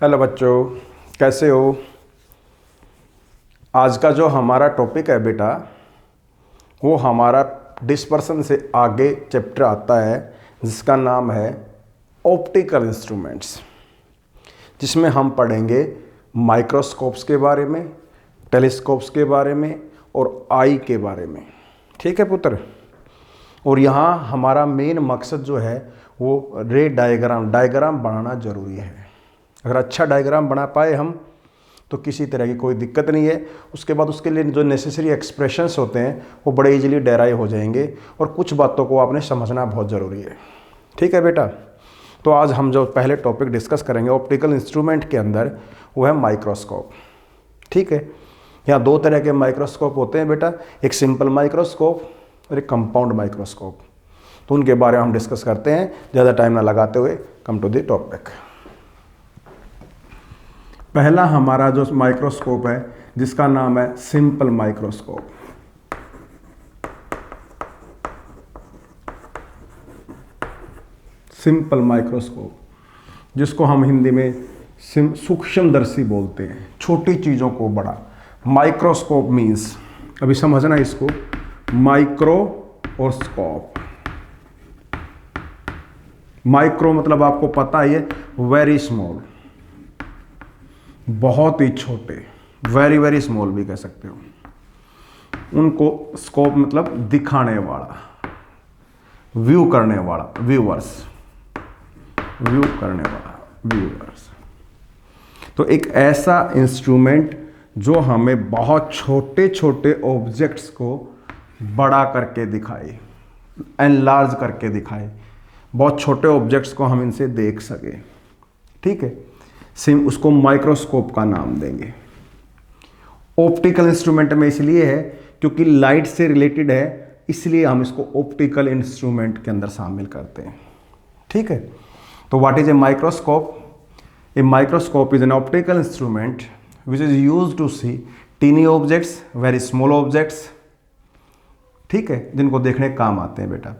Hello बच्चों, कैसे हो। आज का जो हमारा टॉपिक है बेटा, वो हमारा डिस्पर्सन से आगे चैप्टर आता है जिसका नाम है ऑप्टिकल इंस्ट्रूमेंट्स, जिसमें हम पढ़ेंगे माइक्रोस्कोप्स के बारे में, टेलीस्कोप्स के बारे में और आई के बारे में। ठीक है पुत्र। और यहाँ हमारा मेन मकसद जो है वो रे डायग्राम बनाना ज़रूरी है। अगर अच्छा डायग्राम बना पाए हम तो किसी तरह की कोई दिक्कत नहीं है। उसके बाद उसके लिए जो नेसेसरी एक्सप्रेशंस होते हैं वो बड़े इजीली डेराइव हो जाएंगे और कुछ बातों को आपने समझना बहुत ज़रूरी है। ठीक है बेटा। तो आज हम जो पहले टॉपिक डिस्कस करेंगे ऑप्टिकल इंस्ट्रूमेंट के अंदर, वो है माइक्रोस्कोप। ठीक है। यहाँ दो तरह के माइक्रोस्कोप होते हैं बेटा, एक सिंपल माइक्रोस्कोप और एक कंपाउंड माइक्रोस्कोप। तो उनके बारे में हम डिस्कस करते हैं, ज़्यादा टाइम ना लगाते हुए कम टू द टॉपिक। पहला हमारा जो माइक्रोस्कोप है जिसका नाम है सिंपल माइक्रोस्कोप। सिंपल माइक्रोस्कोप, जिसको हम हिंदी में सूक्ष्मदर्शी बोलते हैं, छोटी चीज़ों को बड़ा। माइक्रोस्कोप मीन्स, अभी समझना इसको, माइक्रो और स्कोप। माइक्रो मतलब आपको पता ही है, वेरी स्मॉल, बहुत ही छोटे, वेरी वेरी स्मॉल भी कह सकते हो उनको। स्कोप मतलब दिखाने वाला, व्यू करने वाला, व्यूअर्स, व्यू करने वाला, व्यूअर्स। तो एक ऐसा इंस्ट्रूमेंट जो हमें बहुत छोटे छोटे ऑब्जेक्ट्स को बड़ा करके दिखाए, एनलार्ज करके दिखाए, बहुत छोटे ऑब्जेक्ट्स को हम इनसे देख सके। ठीक है। उसको माइक्रोस्कोप का नाम देंगे। ऑप्टिकल इंस्ट्रूमेंट में इसलिए है क्योंकि लाइट से रिलेटेड है, इसलिए हम इसको ऑप्टिकल इंस्ट्रूमेंट के अंदर शामिल करते हैं। ठीक है। तो what is a microscope? A microscope is an optical instrument which is used to see tiny objects, very small objects. ठीक है, जिनको देखने काम आते हैं बेटा।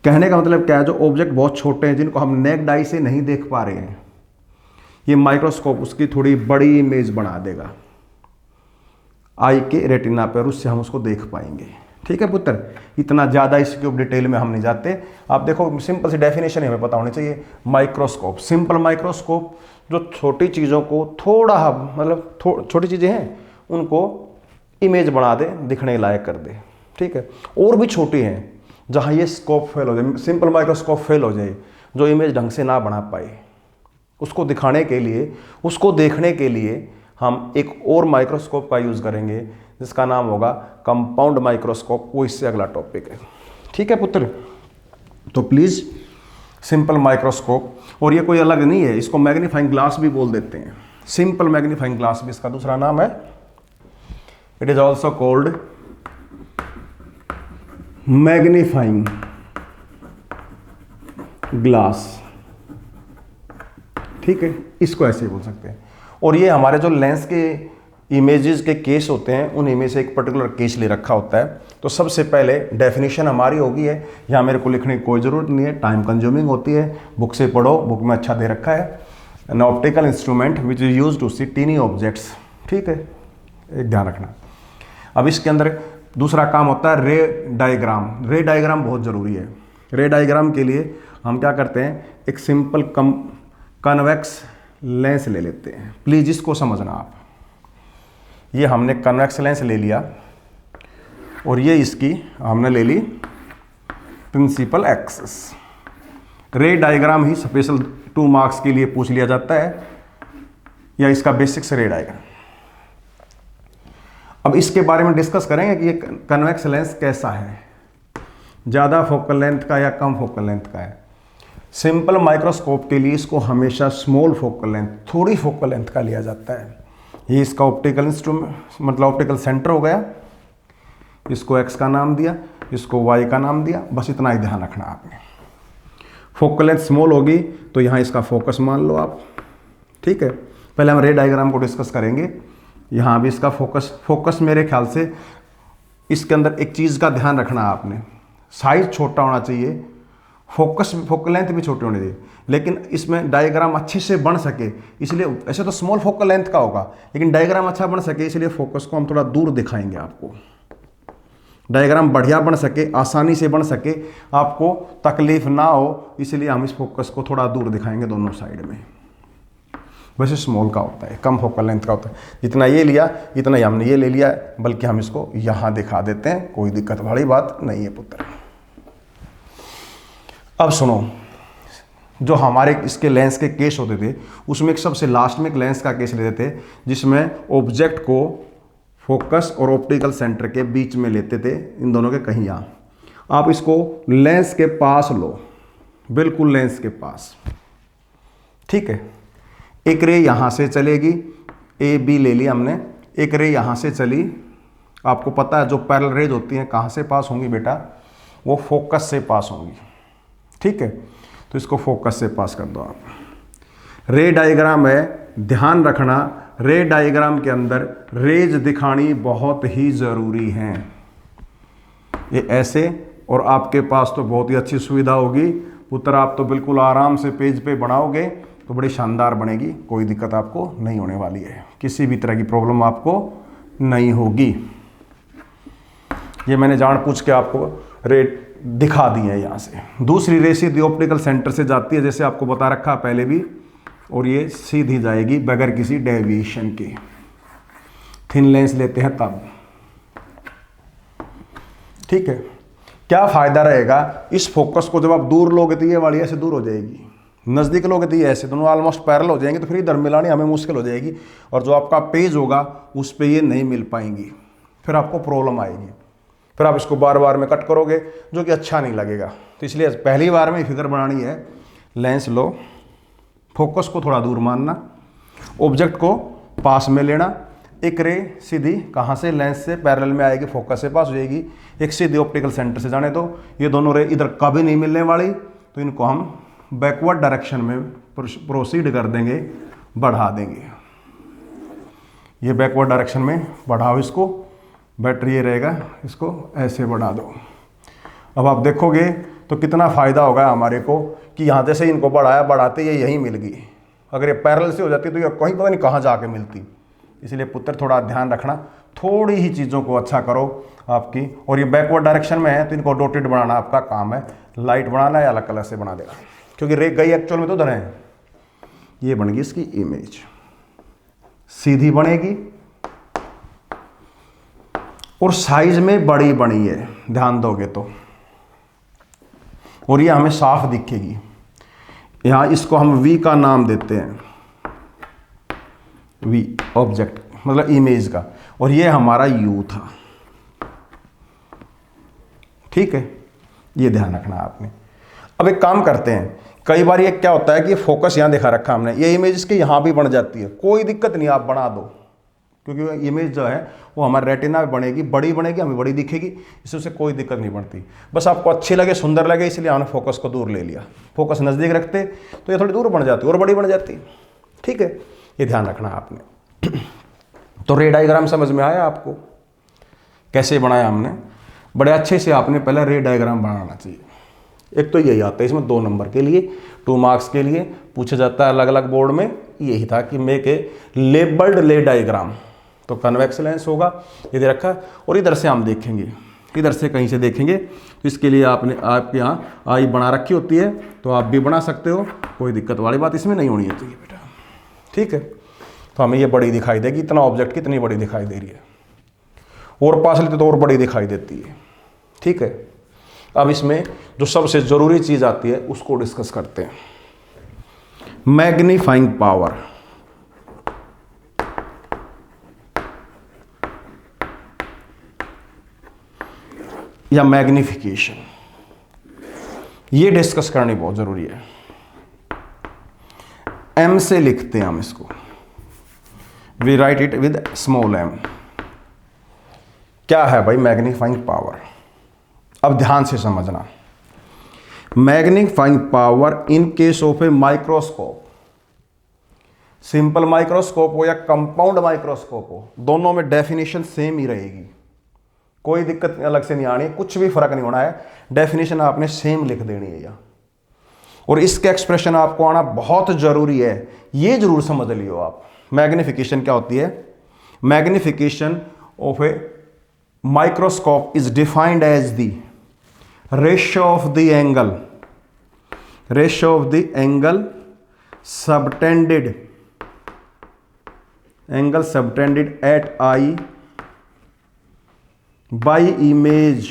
कहने का मतलब क्या है, जो ऑब्जेक्ट बहुत छोटे हैं, जिनको हम नेक्ड आई से नहीं देख पा रहे हैं, ये माइक्रोस्कोप उसकी थोड़ी बड़ी इमेज बना देगा आई के रेटिना पर, उससे हम उसको देख पाएंगे। ठीक है पुत्र। इतना ज़्यादा इसके ऊपर डिटेल में हम नहीं जाते। आप देखो, सिंपल सी डेफिनेशन हमें पता होनी चाहिए। माइक्रोस्कोप, सिंपल माइक्रोस्कोप, जो छोटी चीज़ों को थोड़ा, मतलब छोटी चीज़ें हैं उनको इमेज बना दे, दिखने लायक कर दे। ठीक है। और भी छोटी हैं जहाँ ये स्कोप फेल हो जाए, सिंपल माइक्रोस्कोप फेल हो जाए, जो इमेज ढंग से ना बना पाए, उसको दिखाने के लिए, उसको देखने के लिए हम एक और माइक्रोस्कोप का यूज़ करेंगे जिसका नाम होगा कंपाउंड माइक्रोस्कोप। वो इससे अगला टॉपिक है। ठीक है पुत्र। तो प्लीज़ सिंपल माइक्रोस्कोप, और ये कोई अलग नहीं है, इसको मैग्नीफाइंग ग्लास भी बोल देते हैं। सिंपल मैग्नीफाइंग ग्लास भी इसका दूसरा नाम है। It is also called magnifying glass. ठीक है, इसको ऐसे ही बोल सकते हैं। और ये हमारे जो लेंस के इमेजेस के केस होते हैं, उन इमेज से एक पर्टिकुलर केस ले रखा होता है। तो सबसे पहले डेफिनेशन हमारी होगी है, यहाँ मेरे को लिखने की कोई ज़रूरत नहीं है, टाइम कंज्यूमिंग होती है, बुक से पढ़ो, बुक में अच्छा दे रखा है। An optical instrument which is use to see tiny objects. ठीक है, एक ध्यान रखना। अब इसके अंदर दूसरा काम होता है रे डायग्राम। रे डायग्राम बहुत ज़रूरी है। रे डायग्राम के लिए हम क्या करते हैं, एक सिंपल कन्वेक्स लेंस ले लेते हैं। प्लीज़ इसको समझना आप। ये हमने कन्वेक्स लेंस ले लिया और ये इसकी हमने ले ली प्रिंसिपल एक्सिस। रे डायग्राम ही स्पेशल 2 मार्क्स के लिए पूछ लिया जाता है, या इसका बेसिक्स रे डायग्राम। अब इसके बारे में डिस्कस करेंगे कि ये कन्वेक्स लेंस कैसा है, ज़्यादा फोकल लेंथ का या कम फोकल लेंथ का है। सिंपल माइक्रोस्कोप के लिए इसको हमेशा स्मॉल फोकल लेंथ, थोड़ी फोकल लेंथ का लिया जाता है। ये इसका ऑप्टिकल इंस्ट्रूमेंट, मतलब ऑप्टिकल सेंटर हो गया। इसको एक्स का नाम दिया, इसको वाई का नाम दिया, बस इतना ही ध्यान रखना आपने। फोकल लेंथ स्मॉल होगी तो यहाँ इसका फोकस मान लो आप। ठीक है। पहले हम रे डायग्राम को डिस्कस करेंगे। यहाँ भी इसका फोकस मेरे ख्याल से इसके अंदर एक चीज़ का ध्यान रखना आपने, साइज छोटा होना चाहिए, फोकल लेंथ भी छोटी होनी चाहिए, लेकिन इसमें डायग्राम अच्छे से बन सके इसलिए, ऐसे तो स्मॉल फोकल लेंथ का होगा लेकिन डायग्राम अच्छा बन सके इसलिए फोकस को हम थोड़ा दूर दिखाएंगे आपको। डायग्राम बढ़िया बन सके, आसानी से बन सके, आपको तकलीफ ना हो, इसलिए हम इस फोकस को थोड़ा दूर दिखाएंगे दोनों साइड में। वैसे स्मॉल का होता है, कम फोकल लेंथ का होता है, जितना ये लिया इतना ही हमने ये ले लिया, बल्कि हम इसको यहाँ दिखा देते हैं, कोई दिक्कत वाली बात नहीं है पुत्र। अब सुनो, जो हमारे इसके लेंस के केस होते थे उसमें एक सबसे लास्ट में एक लेंस का केस लेते थे जिसमें ऑब्जेक्ट को फोकस और ऑप्टिकल सेंटर के बीच में लेते थे, इन दोनों के कहीं यहाँ। आप इसको लेंस के पास लो, बिल्कुल लेंस के पास, ठीक है। एक रे यहाँ से चलेगी, ए बी ले ली हमने, एक रे यहाँ से चली, आपको पता है जो पैरेलल रेज होती हैं कहाँ से पास होंगी बेटा, वो फोकस से पास होंगी, ठीक है। तो इसको फोकस से पास कर दो आप। रे डायग्राम है, ध्यान रखना रे डायग्राम के अंदर रेज दिखानी बहुत ही ज़रूरी है। ये ऐसे, और आपके पास तो बहुत ही अच्छी सुविधा होगी पुत्र, आप तो बिल्कुल आराम से पेज पे बनाओगे तो बड़ी शानदार बनेगी, कोई दिक्कत आपको नहीं होने वाली है, किसी भी तरह की प्रॉब्लम आपको नहीं होगी। ये मैंने जानबूझ के आपको रेट दिखा दी है यहाँ से। दूसरी रे सीधी ऑप्टिकल सेंटर से जाती है जैसे आपको बता रखा पहले भी, और ये सीधी जाएगी बगैर किसी डेविएशन के। थिन लेंस लेते हैं तब, ठीक है। क्या फायदा रहेगा, इस फोकस को जब आप दूर लोगे तो ये वाली ऐसे दूर हो जाएगी, नज़दीक लोगे तो ये ऐसे, दोनों ऑलमोस्ट पैरेलल हो जाएंगे, तो फिर इधर मिलानी हमें मुश्किल हो जाएगी, और जो आपका पेज होगा उस पर ये नहीं मिल पाएंगी, फिर आपको प्रॉब्लम आएगी, फिर आप इसको बार बार में कट करोगे जो कि अच्छा नहीं लगेगा। तो इसलिए पहली बार में फिगर बनानी है, लेंस लो, फोकस को थोड़ा दूर मानना, ऑब्जेक्ट को पास में लेना, एक रे सीधी कहाँ से, लेंस से पैरेलल में आएगी, फोकस से पास हो जाएगी, एक सीधी ऑप्टिकल सेंटर से जाने दो। ये दोनों रे इधर कभी नहीं मिलने वाली, तो इनको हम बैकवर्ड डायरेक्शन में प्रोसीड कर देंगे, बढ़ा देंगे। ये बैकवर्ड डायरेक्शन में बढ़ाओ इसको, बेटर ये रहेगा, इसको ऐसे बढ़ा दो। अब आप देखोगे तो कितना फ़ायदा होगा हमारे को कि यहाँ जैसे इनको बढ़ाया, बढ़ाते ये यहीं मिल गई। अगर ये पैरेलल से हो जाती तो ये कहीं पता नहीं कहाँ जाके मिलती। इसलिए पुत्र थोड़ा ध्यान रखना, थोड़ी ही चीज़ों को अच्छा करो आपकी। और ये बैकवर्ड डायरेक्शन में है तो इनको डॉटेड बनाना आपका काम है, लाइट बनाना या अलग कलर से बना देगा, क्योंकि रे गई एक्चुअल में तो उधर है। ये बन गई इसकी इमेज, सीधी बनेगी और साइज में बड़ी बनी है, ध्यान दोगे तो, और ये हमें साफ दिखेगी। यहां इसको हम वी का नाम देते हैं, वी ऑब्जेक्ट मतलब इमेज का, और ये हमारा यू था, ठीक है। ये ध्यान रखना आपने। अब एक काम करते हैं, कई बार ये क्या होता है कि फोकस यहाँ दिखा रखा हमने, ये इमेज इसके यहाँ भी बन जाती है, कोई दिक्कत नहीं, आप बना दो, क्योंकि इमेज जो है वो हमारे रेटिना में बनेगी, बड़ी बनेगी, हमें बड़ी दिखेगी, इससे कोई दिक्कत नहीं बनती। बस आपको अच्छी लगे, सुंदर लगे, इसलिए हमने फोकस को दूर ले लिया। फोकस नज़दीक रखते तो ये थोड़ी दूर बन जाती और बड़ी बन जाती, ठीक है। ये ध्यान रखना आपने। तो रे डायग्राम समझ में आया आपको, कैसे बनाया हमने? बड़े अच्छे से आपने पहले रे डायग्राम बनाना चाहिए। एक तो यही आता है इसमें 2 नंबर के लिए, 2 मार्क्स के लिए पूछा जाता है अलग अलग बोर्ड में। यही था कि मेक ए लेबल्ड ले डायग्राम, तो कन्वेक्स लेंस होगा, ये दे रखा। और इधर से हम देखेंगे, इधर से कहीं से देखेंगे, तो इसके लिए आपने आपके यहाँ आई बना रखी होती है, तो आप भी बना सकते हो, कोई दिक्कत वाली बात इसमें नहीं होनी चाहिए बेटा, ठीक है। तो हमें ये बड़ी दिखाई देगी, इतना ऑब्जेक्ट कितनी बड़ी दिखाई दे रही है, और पास लेते तो और बड़ी दिखाई देती है, ठीक है। अब इसमें जो सबसे ज़रूरी चीज़ आती है उसको डिस्कस करते हैं, मैग्नीफाइंग पावर। या मैग्निफिकेशन, ये डिस्कस करनी बहुत ज़रूरी है। एम से लिखते हैं हम इसको, we write it with small M. क्या है भाई मैग्नीफाइंग पावर? अब ध्यान से समझना, magnifying power in case of a microscope, simple microscope हो या कंपाउंड माइक्रोस्कोप हो, दोनों में डेफिनेशन सेम ही रहेगी, कोई दिक्कत अलग से नहीं आनी, कुछ भी फर्क नहीं होना है, डेफिनेशन आपने सेम लिख देनी है। और इसका एक्सप्रेशन आपको आना बहुत जरूरी है, ये जरूर समझ लियो आप। मैग्निफिकेशन क्या होती है? Magnification of a microscope is defined as the ratio of the angle subtended at eye by image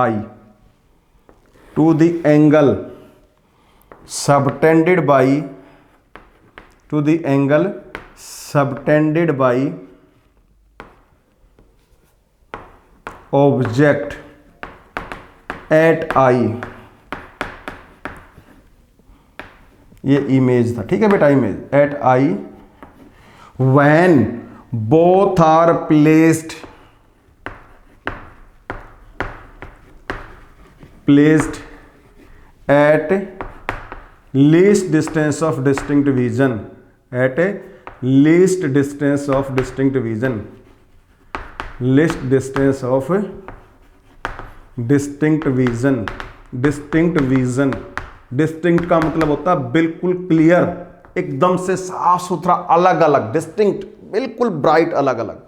eye to the angle subtended by object at eye। ये इमेज था, ठीक है बेटा, image at I when both are placed at least distance of distinct vision, least distance of distinct vision। Distinct का मतलब होता है बिल्कुल क्लियर, एकदम से साफ सुथरा, अलग अलग, डिस्टिंक्ट बिल्कुल ब्राइट, अलग अलग।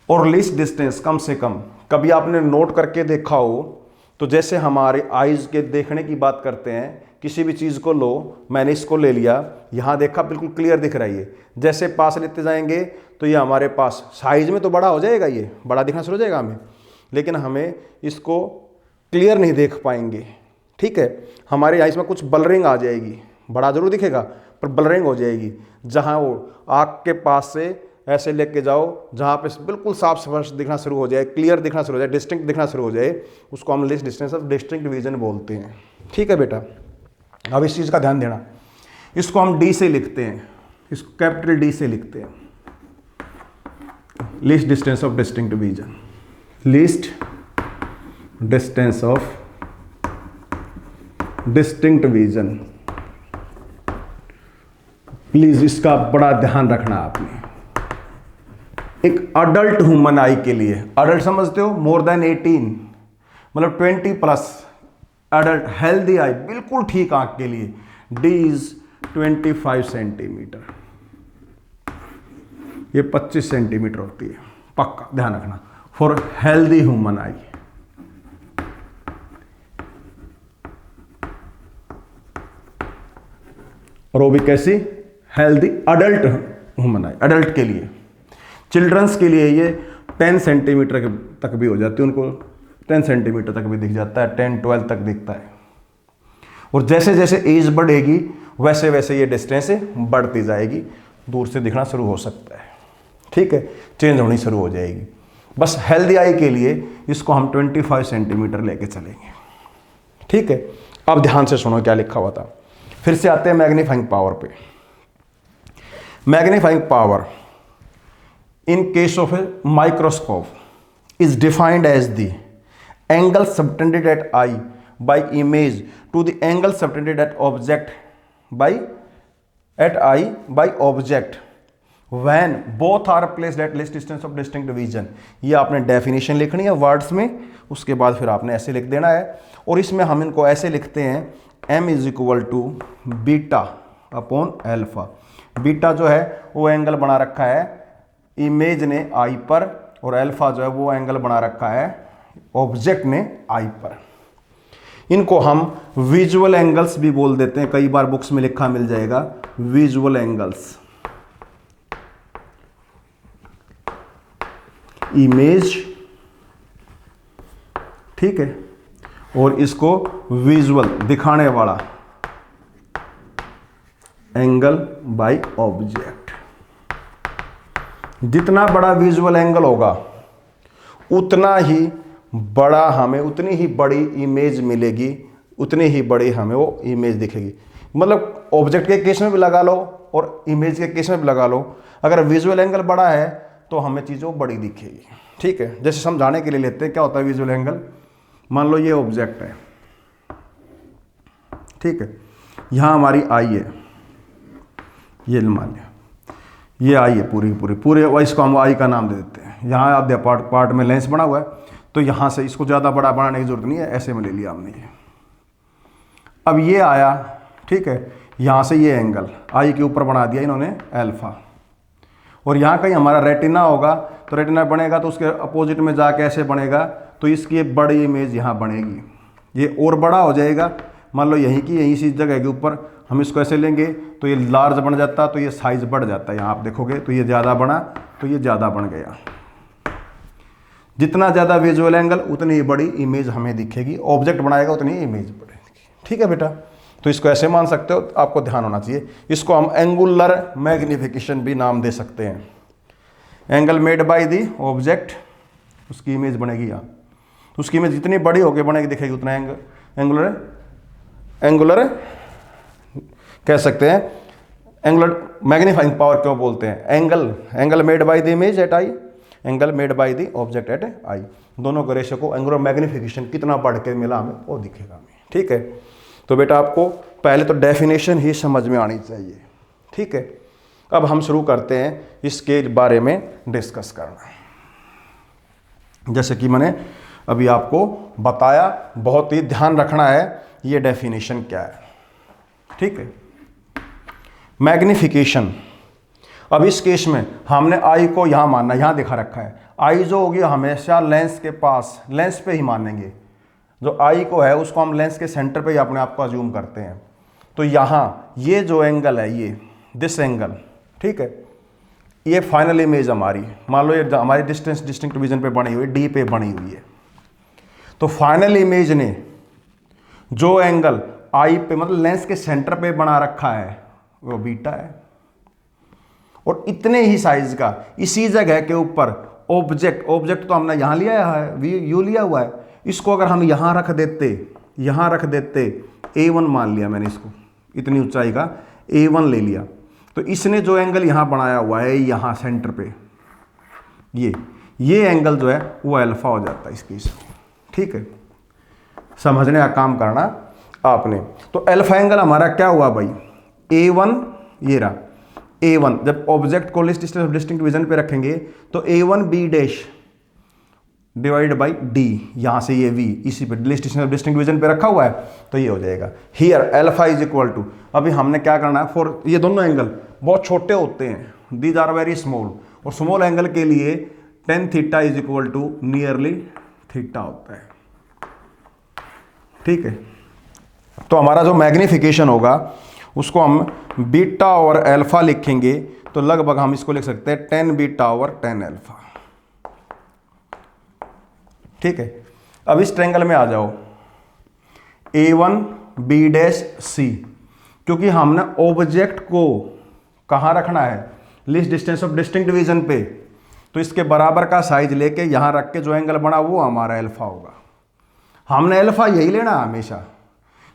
और लीस्ट डिस्टेंस, कम से कम। कभी आपने नोट करके देखा हो तो जैसे हमारे आईज के देखने की बात करते हैं, किसी भी चीज़ को लो, मैंने इसको ले लिया, यहाँ देखा बिल्कुल क्लियर दिख रही है, जैसे पास लेते जाएंगे तो ये हमारे पास साइज में तो बड़ा हो जाएगा, ये बड़ा दिखना शुरू हो जाएगा हमें, लेकिन हमें इसको क्लियर नहीं देख पाएंगे, ठीक है। हमारे आईज में कुछ बलरिंग आ जाएगी, बड़ा जरूर दिखेगा पर बलरिंग हो जाएगी। जहाँ वो आँख के पास से ऐसे लेके जाओ, जहाँ पे बिल्कुल साफ स्पष्ट दिखना शुरू हो जाए, क्लियर दिखना शुरू हो जाए, डिस्टिंक्ट दिखना शुरू हो जाए, उसको हम least distance of distinct vision बोलते हैं, ठीक है बेटा। अब इस चीज़ का ध्यान देना, इसको हम डी से लिखते हैं, इसको कैपिटल डी से लिखते हैं, least distance of distinct vision, least distance of distinct vision. Please इसका बड़ा ध्यान रखना आपने। एक अडल्ट ह्यूमन आई के लिए, अडल्ट समझते हो, मोर देन 18 मतलब 20+, अडल्ट हेल्दी आई, बिल्कुल ठीक आंख के लिए डी इज 25 सेंटीमीटर, ये 25 सेंटीमीटर होती है, पक्का ध्यान रखना, फॉर हेल्दी ह्यूमन आई। और वो भी कैसी? हेल्दी अडल्ट ह्यूमन आई, अडल्ट के लिए। चिल्ड्रंस के लिए ये 10 सेंटीमीटर तक भी हो जाती है, उनको 10 सेंटीमीटर तक भी दिख जाता है, 10-12 तक दिखता है। और जैसे जैसे एज बढ़ेगी वैसे वैसे ये डिस्टेंस बढ़ती जाएगी, दूर से दिखना शुरू हो सकता है, ठीक है, चेंज होनी शुरू हो जाएगी। बस हेल्दी आई के लिए इसको हम 25 सेंटीमीटर लेके चलेंगे, ठीक है। अब ध्यान से सुनो क्या लिखा हुआ था। फिर से आते हैं मैग्नीफाइंग पावर पे। Magnifying power in case of a microscope is defined as the angle subtended at eye by image to the angle subtended at object by object when both are placed at least distance of distinct vision. ये आपने definition लिखनी है words में, उसके बाद फिर आपने ऐसे लिख देना है। और इसमें हम इनको ऐसे लिखते हैं, m is equal to beta upon alpha. Beta जो है वो एंगल बना रखा है इमेज ने आई पर, और अल्फा जो है वो एंगल बना रखा है ऑब्जेक्ट ने आई पर। इनको हम विजुअल एंगल्स भी बोल देते हैं, कई बार बुक्स में लिखा मिल जाएगा विजुअल एंगल्स। इमेज, ठीक है, और इसको विजुअल दिखाने वाला एंगल बाय ऑब्जेक्ट। जितना बड़ा विजुअल एंगल होगा उतना ही बड़ा हमें, उतनी ही बड़ी इमेज मिलेगी, उतनी ही बड़ी हमें वो इमेज दिखेगी। मतलब ऑब्जेक्ट के केस में भी लगा लो और इमेज के केस में भी लगा लो, अगर विजुअल एंगल बड़ा है तो हमें चीज़ों बड़ी दिखेगी, ठीक है। जैसे समझाने के लिए लेते हैं क्या होता है विजुअल एंगल। मान लो ये ऑब्जेक्ट है, ठीक है, यहाँ हमारी आई है, ये मान लिया ये आई है पूरे इसको हम आई का नाम दे देते हैं। यहाँ आधे पार्ट में लेंस बना हुआ है, तो यहाँ से इसको ज़्यादा बड़ा बनाने की जरूरत नहीं है, ऐसे में ले लिया हमने ये, अब ये आया, ठीक है, यहाँ से ये एंगल आई के ऊपर बना दिया इन्होंने अल्फा, और यहाँ कहीं हमारा रेटिना होगा, तो रेटिना बनेगा तो उसके अपोजिट में जाके ऐसे बनेगा, तो इसकी एक बड़ी इमेज यहाँ बनेगी, ये और बड़ा हो जाएगा। मान लो यहीं की यहीं सी जगह के ऊपर हम इसको ऐसे लेंगे तो ये लार्ज बन जाता, तो ये साइज बढ़ जाता है। यहाँ आप देखोगे तो ये ज़्यादा बना, तो ये ज़्यादा बन गया। जितना ज़्यादा विजुअल एंगल उतनी ही बड़ी इमेज हमें दिखेगी, ऑब्जेक्ट बनाएगा उतनी ही इमेज बढ़ेगी। ठीक है बेटा, तो इसको ऐसे मान सकते हो, आपको ध्यान होना चाहिए। इसको हम एंगुलर मैग्निफिकेशन भी नाम दे सकते हैं। Angle made by the object, उसकी इमेज बनेगी यहाँ, तो उसकी इमेज जितनी बड़ी होगी बनेगी दिखेगी उतना एंगुलर कह सकते हैं। एंगुलर मैग्नीफाइंग पावर क्यों बोलते हैं? Angle made by the image at eye, angle made by the object at eye, दोनों के रेशियो को एंगुलर मैग्निफिकेशन कितना बढ़ के मिला हमें वो दिखेगा हमें। ठीक है, तो बेटा आपको पहले तो डेफिनेशन ही समझ में आनी चाहिए। ठीक है, अब हम शुरू करते हैं इसके बारे में डिस्कस करना। जैसे कि मैंने अभी आपको बताया, बहुत ही ध्यान रखना है ये डेफिनेशन क्या है। ठीक है, मैग्निफिकेशन। अब इस केस में हमने आई को यहाँ मानना, यहाँ दिखा रखा है आई जो होगी हमेशा लेंस के पास, लेंस पे ही मानेंगे। जो आई को है उसको हम लेंस के सेंटर पे ही अपने आप को अज्यूम करते हैं। तो यहाँ ये जो एंगल है, ये दिस एंगल, ठीक है, ये फाइनल इमेज हमारी, मान लो ये हमारी डिस्टेंस डिस्टिंक्ट विजन पे बनी हुई है, डी पे बनी हुई है। तो फाइनल इमेज ने जो एंगल आई पे मतलब लेंस के सेंटर पे बना रखा है वो बीटा है, और इतने ही साइज का इसी जगह के ऊपर ऑब्जेक्ट तो हमने यहाँ लिया है, यू लिया हुआ है, इसको अगर हम यहाँ रख देते A1 मान लिया मैंने, इसको इतनी ऊंचाई का A1 ले लिया, तो इसने जो एंगल यहाँ बनाया हुआ है यहाँ सेंटर पे, ये एंगल जो है वो अल्फा हो जाता है इस केस में। ठीक है, समझने का काम करना आपने। तो अल्फा एंगल हमारा क्या हुआ भाई? A1, ये रहा A1, जब ऑब्जेक्ट को least distance of distinct vision पे रखेंगे तो A1 B dash divide by D, यहाँ से ये V इसी पे least distance of distinct vision पे रखा हुआ है, तो ये हो जाएगा here alpha is equal to. अभी हमने क्या करना है, फॉर ये दोनों एंगल बहुत छोटे होते हैं, दीज आर वेरी स्मॉल, और स्मॉल एंगल के लिए tan theta is equal to nearly theta होता है। ठीक है, तो हमारा जो मैग्निफिकेशन होगा उसको हम बीटा और अल्फा लिखेंगे, तो लगभग हम इसको लिख सकते हैं 10 बीटा और 10 अल्फा। ठीक है, अब इस ट्रायंगल में आ जाओ A1 B डैश C, क्योंकि हमने ऑब्जेक्ट को कहाँ रखना है? List distance of distinct vision पे, तो इसके बराबर का साइज लेके यहाँ रख के जो एंगल बना वो हमारा अल्फा होगा। हमने अल्फा यही लेना है हमेशा,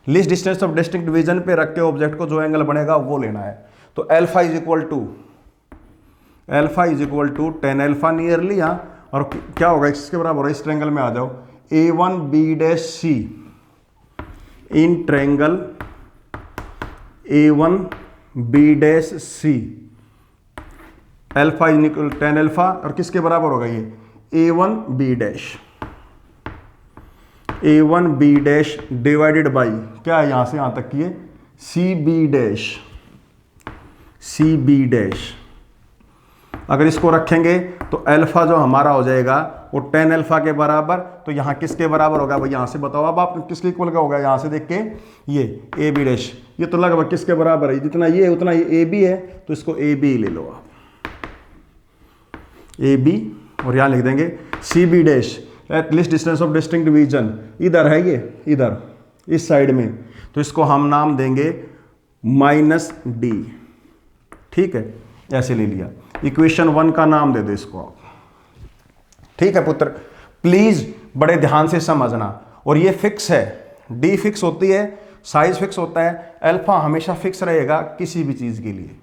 list distance of distinct vision पे रख के ऑब्जेक्ट को जो एंगल बनेगा वो लेना है। तो alpha is equal to 10 alpha nearly, यहाँ और क्या होगा इसके बराबर होगा, इस ट्रायंगल में आ जाओ A1 B dash C in triangle A1 B dash C, alpha is equal 10 alpha, और किसके बराबर होगा ये? A1 B dash divided by क्या है, यहां से यहां तक की है C B डैश। अगर इसको रखेंगे तो अल्फा जो हमारा हो जाएगा वो 10 अल्फा के बराबर, तो यहाँ किसके बराबर होगा भाई? यहाँ से बताओ अब आप किसके इक्वल का होगा? यहाँ से देख के ये ए बी डैश, ये तो लगभग किसके बराबर है? जितना ये उतना ये ए बी है, तो इसको ए बी ले लो आप, ए बी, और यहाँ लिख देंगे C B dash at least distance of distinct vision, इधर है ये, इधर इस साइड में, तो इसको हम नाम देंगे -D। ठीक है, ऐसे ले लिया, इक्वेशन 1 का नाम दे दो इसको आप। ठीक है पुत्र, प्लीज बड़े ध्यान से समझना, और ये फिक्स है, D फिक्स होती है, साइज फिक्स होता है, अल्फा हमेशा फिक्स रहेगा किसी भी चीज के लिए।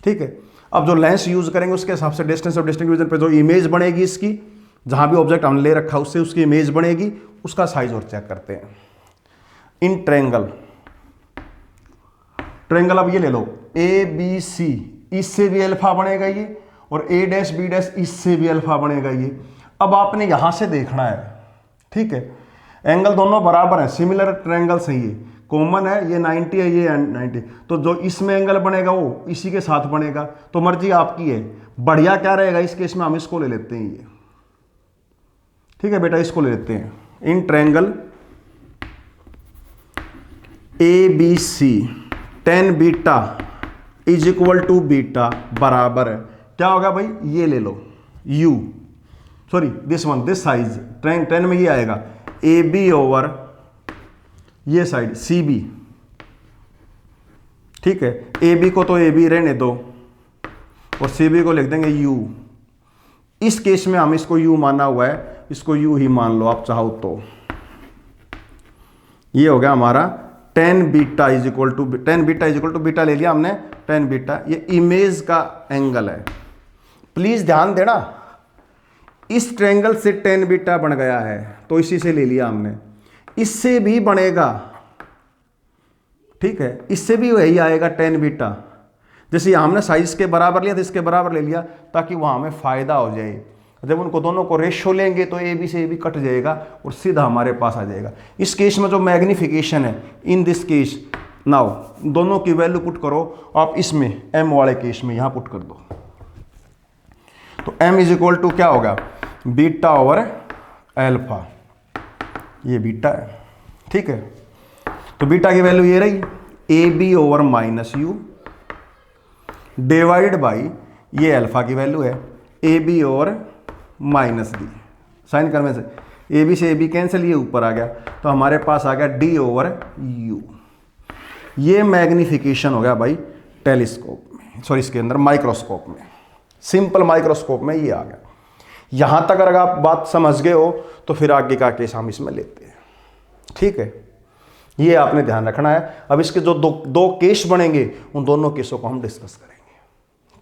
ठीक है, अब जो लेंस यूज करेंगे उसके हिसाब से डिस्टेंस ऑफ डिस्टिंक्ट विजन पे जो इमेज बनेगी इसकी, जहां भी ऑब्जेक्ट हमने ले रखा उससे उसकी इमेज बनेगी, उसका साइज और चेक करते हैं। इन ट्रायंगल अब ये ले लो ABC, इससे भी अल्फा बनेगा ये, और A डैश B डैश इससे भी अल्फा बनेगा ये। अब आपने यहां से देखना है, ठीक है, एंगल दोनों बराबर हैं, सिमिलर ट्रायंगल से ही, कॉमन है, ये 90 है, ये 90, तो जो इसमें एंगल बनेगा वो इसी के साथ बनेगा। तो मर्जी आपकी है, बढ़िया क्या रहेगा इस केस में, हम इसको ले लेते हैं ये, ठीक है बेटा, इसको ले लेते हैं। In triangle ABC tan beta is equal to beta बराबर है, क्या होगा भाई, ये ले लो u, sorry this one, this size tan में ये आएगा AB ओवर ये साइड CB, ठीक है। AB को तो AB रहने दो और CB को लिख देंगे u। इस केस में हम इसको u माना हुआ है, इसको u ही मान लो आप चाहो तो। ये हो गया हमारा tan beta is equal to, tan beta is equal to beta ले लिया हमने, tan बीटा ये इमेज का एंगल है। प्लीज ध्यान देना, इस ट्रायंगल से tan बीटा बन गया है तो इसी से ले लिया हमने, इससे भी बनेगा, ठीक है, इससे भी वही आएगा tan बीटा। जैसे हमने साइज के बराबर लिया तो इसके बराबर ले लिया ताकि वहां हमें फायदा हो जाए। जब उनको दोनों को रेशो लेंगे तो AB से AB कट जाएगा और सीधा हमारे पास आ जाएगा। इस केस में जो मैग्निफिकेशन है, इन दिस केस नाउ दोनों की वैल्यू पुट करो आप इसमें, M वाले केस में यहां पुट कर दो, तो M इज इक्वल टू क्या होगा, बीटा ओवर अल्फा, ये बीटा है, ठीक है। तो बीटा की वैल्यू ये रही AB over minus U divide by ये अल्फा की वैल्यू है AB over minus D, sign करने से AB से AB कैंसिल, ये ऊपर आ गया तो हमारे पास आ गया D ओवर U। ये मैग्निफिकेशन हो गया भाई टेलीस्कोप में, सॉरी इसके अंदर माइक्रोस्कोप में, सिंपल माइक्रोस्कोप में ये आ गया। यहां तक अगर आप बात समझ गए हो तो फिर आगे का केस हम इसमें लेते हैं, ठीक है। ये आपने ध्यान रखना है। अब इसके जो दो केस बनेंगे उन दोनों केसों को हम डिस्कस करेंगे,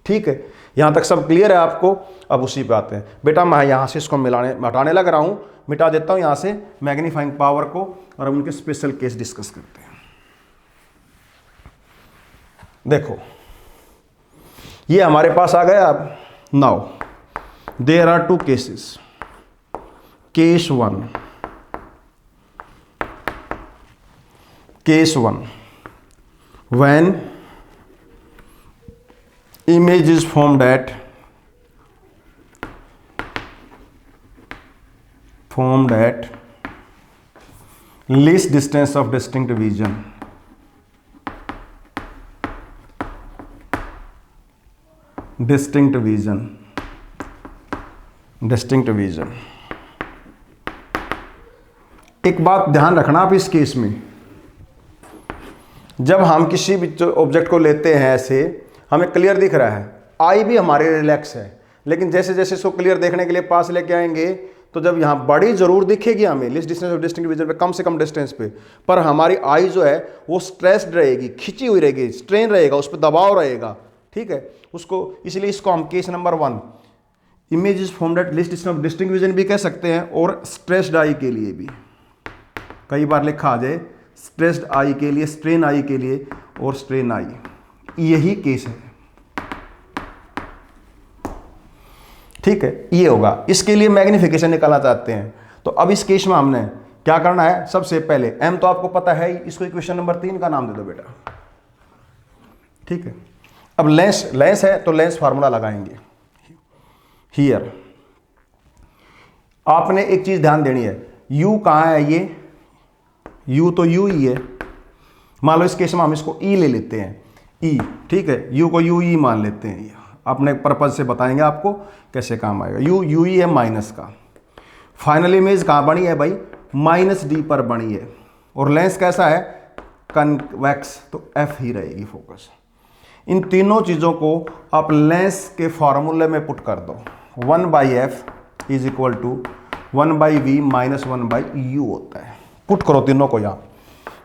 ठीक है। यहां तक सब क्लियर है आपको। अब उसी पे आते हैं बेटा, मैं यहां से इसको हटाने लग रहा हूं, मिटा देता हूं यहां से मैग्नीफाइंग पावर को, और हम उनके स्पेशल केस डिस्कस करते हैं। देखो ये हमारे पास आ गया। अब now there are two cases, case one, case one when image is formed at least distance of distinct vision, distinct vision। एक बात ध्यान रखना आप इस केस में, जब हम किसी भी ऑब्जेक्ट को लेते हैं ऐसे, हमें क्लियर दिख रहा है, आई भी हमारे रिलैक्स है, लेकिन जैसे जैसे इसको क्लियर देखने के लिए पास लेके आएंगे तो जब यहाँ बड़ी जरूर दिखेगी हमें list distance of distinct vision पे, कम से कम डिस्टेंस पे, पर हमारी आई जो है वो स्ट्रेस्ड रहेगी, खिंची हुई रहेगी, स्ट्रेन रहेगा, उस पर दबाव रहेगा, ठीक है उसको। इसलिए इसको हम case number 1 image is formed at least distance of distinct vision भी कह सकते हैं, और स्ट्रेस्ड आई के लिए भी कई बार लिखा आ जाए, स्ट्रेस्ड आई के लिए, स्ट्रेन आई के लिए और स्ट्रेन आई, यही केस है, ठीक है। ये होगा, इसके लिए मैग्निफिकेशन निकालना चाहते हैं। तो अब इस केस में हमने क्या करना है, सबसे पहले M तो आपको पता है ही, इसको इक्वेशन नंबर 3 का नाम दे दो बेटा, ठीक है। अब लेंस है तो लेंस फार्मूला लगाएंगे। हियर आपने एक चीज ध्यान देनी है, U कहाँ है, ये U तो U ही है, मान लो इस केस में हम इसको E ले लेते हैं, E, ठीक है, U को UE मान लेते हैं, अपने पर्पज से बताएंगे आपको कैसे काम आएगा। UE है माइनस का, फाइनल इमेज कहाँ बनी है भाई, -D पर बनी है, और लेंस कैसा है, कन्वेक्स, तो F ही रहेगी फोकस। इन तीनों चीज़ों को आप लेंस के फॉर्मूले में पुट कर दो, 1/F is equal to 1/V minus 1/U होता है। पुट करो तीनों को यहाँ,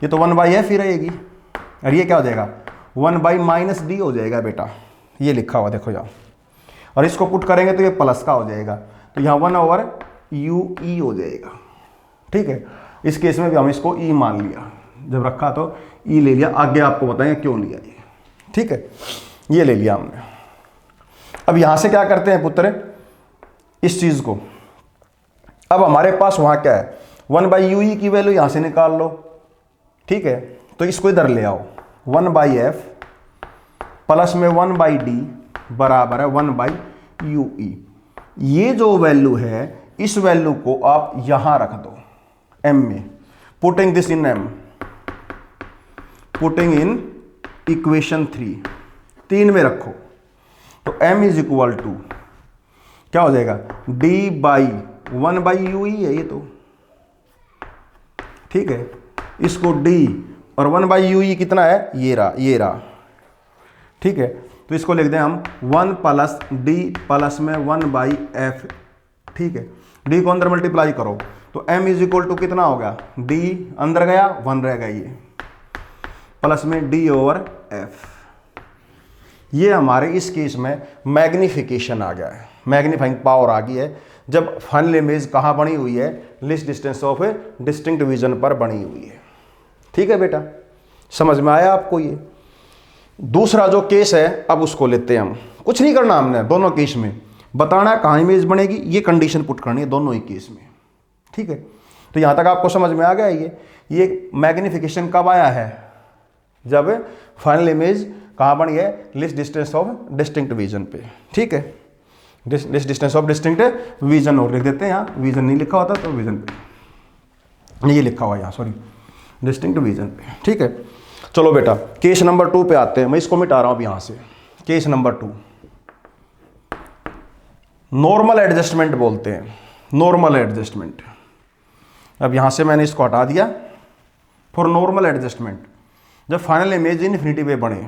ये तो 1/F ही रहेगी, और ये क्या हो जाएगा 1/-D हो जाएगा बेटा, ये लिखा हुआ देखो यहाँ, और इसको पुट करेंगे तो ये प्लस का हो जाएगा, तो यहाँ 1/UE हो जाएगा, ठीक है। इस केस में भी हम इसको E मान लिया, जब रखा तो E ले लिया, आगे आपको बताएंगे क्यों लिया ये, ठीक है। ये ले लिया हमने। अब यहां से क्या करते हैं पुत्र, इस चीज को, अब हमारे पास वहां क्या है, 1/UE की वैल्यू यहां से निकाल लो, ठीक है, तो इसको इधर ले आओ, 1/f प्लस में 1/d बराबर है 1/ue। ये जो वैल्यू है इस वैल्यू को आप यहां रख दो m में, putting this in m, putting in equation 3 में रखो। तो m इज इक्वल टू क्या हो जाएगा, d/1/ue है ये तो, ठीक है। इसको d और 1/ue कितना है, ये रहा, ठीक है। तो इसको लिख दें हम 1 प्लस d प्लस में 1/f, ठीक है। d को अंदर मल्टीप्लाई करो तो m इज इक्वल टू कितना होगा, d अंदर गया 1 रहेगा, ये प्लस में d/f। ये हमारे इस केस में मैग्निफिकेशन आ गया है, मैग्नीफाइंग पावर आ गई है जब फाइनल इमेज कहाँ बनी हुई है, list distance of distinct vision पर बनी हुई है। ठीक है बेटा, समझ में आया आपको। ये दूसरा जो केस है अब उसको लेते हैं हम। कुछ नहीं करना हमने, दोनों केस में बताना कहाँ इमेज बनेगी, ये कंडीशन पुट करनी है दोनों ही केस में। ठीक है, तो यहाँ तक आपको समझ में आ गया। ये मैग्निफिकेशन कब आया है, जब फाइनल इमेज कहाँ बनी है, list distance of distinct vision पे। ठीक है, list distance of distinct vision और लिख देते हैं, यहाँ विजन नहीं लिखा होता तो विजन पे ये लिखा हुआ है यहाँ, सॉरी डिस्टिंक्ट विजन पे। ठीक है, चलो बेटा केस नंबर 2 पे आते हैं। मैं इसको मिटा रहा हूँ अब यहाँ से। केस नंबर 2 नॉर्मल एडजस्टमेंट बोलते हैं, नॉर्मल एडजस्टमेंट। अब यहाँ से मैंने इसको हटा दिया। फॉर नॉर्मल एडजस्टमेंट, जब फाइनल इमेज इनफिनिटी पे बने,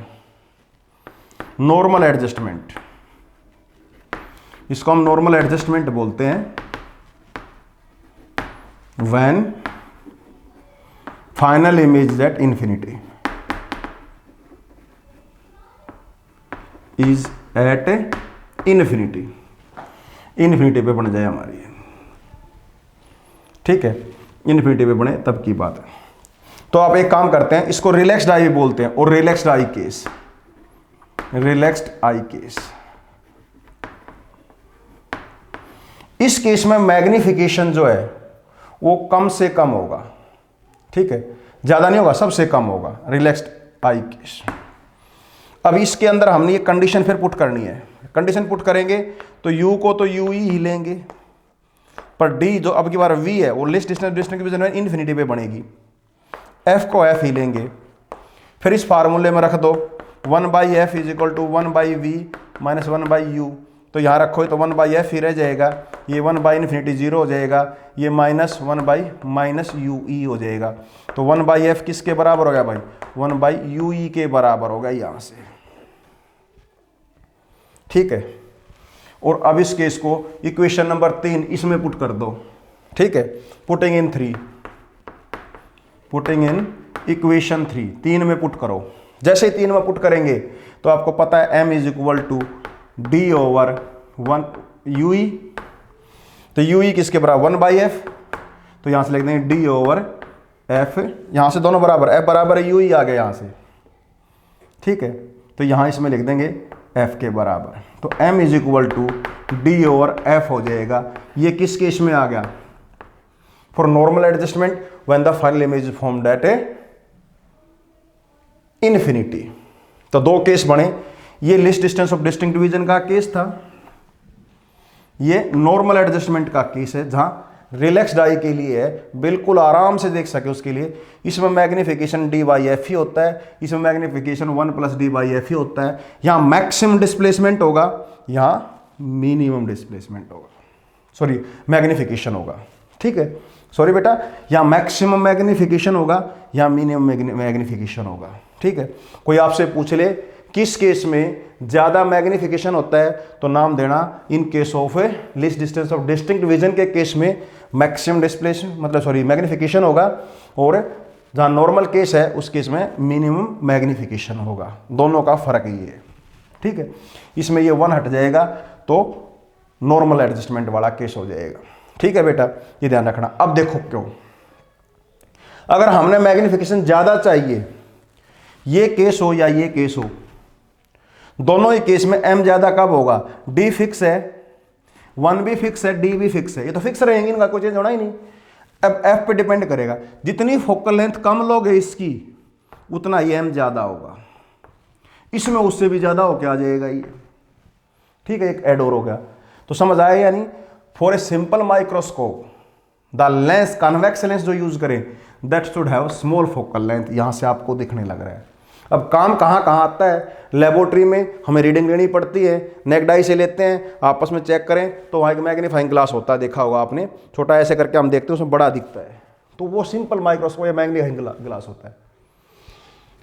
नॉर्मल एडजस्टमेंट, इसको हम नॉर्मल एडजस्टमेंट बोलते हैं। When final image at infinity is at infinity, infinity पे बन जाए हमारी। ठीक है, इन्फिनिटी पे बने तब की बात है। तो आप एक काम करते हैं, इसको रिलैक्स्ड आई बोलते हैं, और रिलैक्स्ड आई केस, रिलैक्स्ड आई केस। इस केस में मैग्निफिकेशन जो है वो कम से कम होगा। ठीक है, ज्यादा नहीं होगा, सबसे कम होगा, रिलैक्स्ड आई केस। अब इसके अंदर हमने ये कंडीशन फिर पुट करनी है। कंडीशन पुट करेंगे तो u को तो u ही लेंगे, पर d जो अब की बार v है वो लिस्ट डिस्टेंस डिस्टिंक्ट विजन में इन्फिनिटी पे बनेगी, f को f ही लेंगे। फिर इस फार्मूले में रख दो 1/f is equal to 1/v minus 1/u। तो यहाँ रखो तो 1/f ही रह जाएगा, ये 1/∞ 0 हो जाएगा, ये माइनस 1/-ue हो जाएगा। तो 1/f किसके बराबर हो गया भाई, 1/ue के बराबर होगा यहाँ से। ठीक है, और अब इस केस को इक्वेशन नंबर 3 इसमें पुट कर दो। ठीक है, putting in 3, putting in equation 3 में पुट करो। जैसे ही 3 में पुट करेंगे तो आपको पता है m is equal to d/1 ue। तो ue किसके बराबर, 1/f। तो यहां से लिख देंगे d/f, यहां से दोनों बराबर, f बराबर है ue आ गया यहां से। ठीक है, तो यहां इसमें लिख देंगे f के बराबर। तो m is equal to d/f हो जाएगा। ये किस केस में आ गया, for normal adjustment when the final image formed at infinity. तो 2 केस बने, ये list distance of distinct division का केस था, ये नॉर्मल एडजस्टमेंट का केस है जहां रिलैक्स्ड आई के लिए है, बिल्कुल आराम से देख सके उसके लिए। इसमें मैग्निफिकेशन d/f ही होता है, इसमें मैग्निफिकेशन 1 + d/f ही होता है। यहां मैक्सिमम डिस्प्लेसमेंट होगा, यहां मिनिमम डिस्प्लेसमेंट होगा, सॉरी मैग्निफिकेशन होगा। ठीक है, सॉरी बेटा, यहां मैक्सिमम मैग्निफिकेशन होगा, यहां मिनिमम मैग्निफिकेशन होगा। ठीक है, कोई आपसे पूछ ले किस केस में ज्यादा मैग्निफिकेशन होता है, तो नाम देना इन case of list distance of distinct vision के केस में मैक्सिमम डिस्प्लेसमेंट मतलब सॉरी मैग्निफिकेशन होगा, और जहां नॉर्मल केस है उस केस में मिनिमम मैग्निफिकेशन होगा। दोनों का फर्क ये है। ठीक है, इसमें ये 1 हट जाएगा तो नॉर्मल एडजस्टमेंट वाला केस हो जाएगा। ठीक है बेटा, ये ध्यान रखना। अब देखो क्यों, अगर हमने मैग्निफिकेशन ज्यादा चाहिए, ये केस हो या ये केस हो, दोनों ही केस में m ज्यादा कब होगा, d फिक्स है, 1 भी फिक्स है, d भी फिक्स है, ये तो फिक्स रहेंगे, इनका कोई चेंज होना ही नहीं। अब f पे डिपेंड करेगा, जितनी फोकल लेंथ कम लोगे इसकी उतना ही m ज़्यादा होगा, इसमें उससे भी ज़्यादा हो क्या आ जाएगा ये। ठीक है, एक ऐड और हो गया। तो समझ आया यानी for a simple microscope the lens, convex lens जो यूज करें that should have small focal length. यहां से आपको दिखने लग रहा है। अब काम कहाँ कहाँ आता है, लेबोरेटरी में हमें रीडिंग लेनी पड़ती है, नेक डाई से लेते हैं, आपस में चेक करें तो वहाँ एक मैग्नीफाइंग ग्लास होता है, देखा होगा आपने, छोटा ऐसे करके हम देखते हैं उसमें बड़ा दिखता है, तो वो सिंपल माइक्रोस्कोप या मैग्नीफाइंग ग्लास होता है।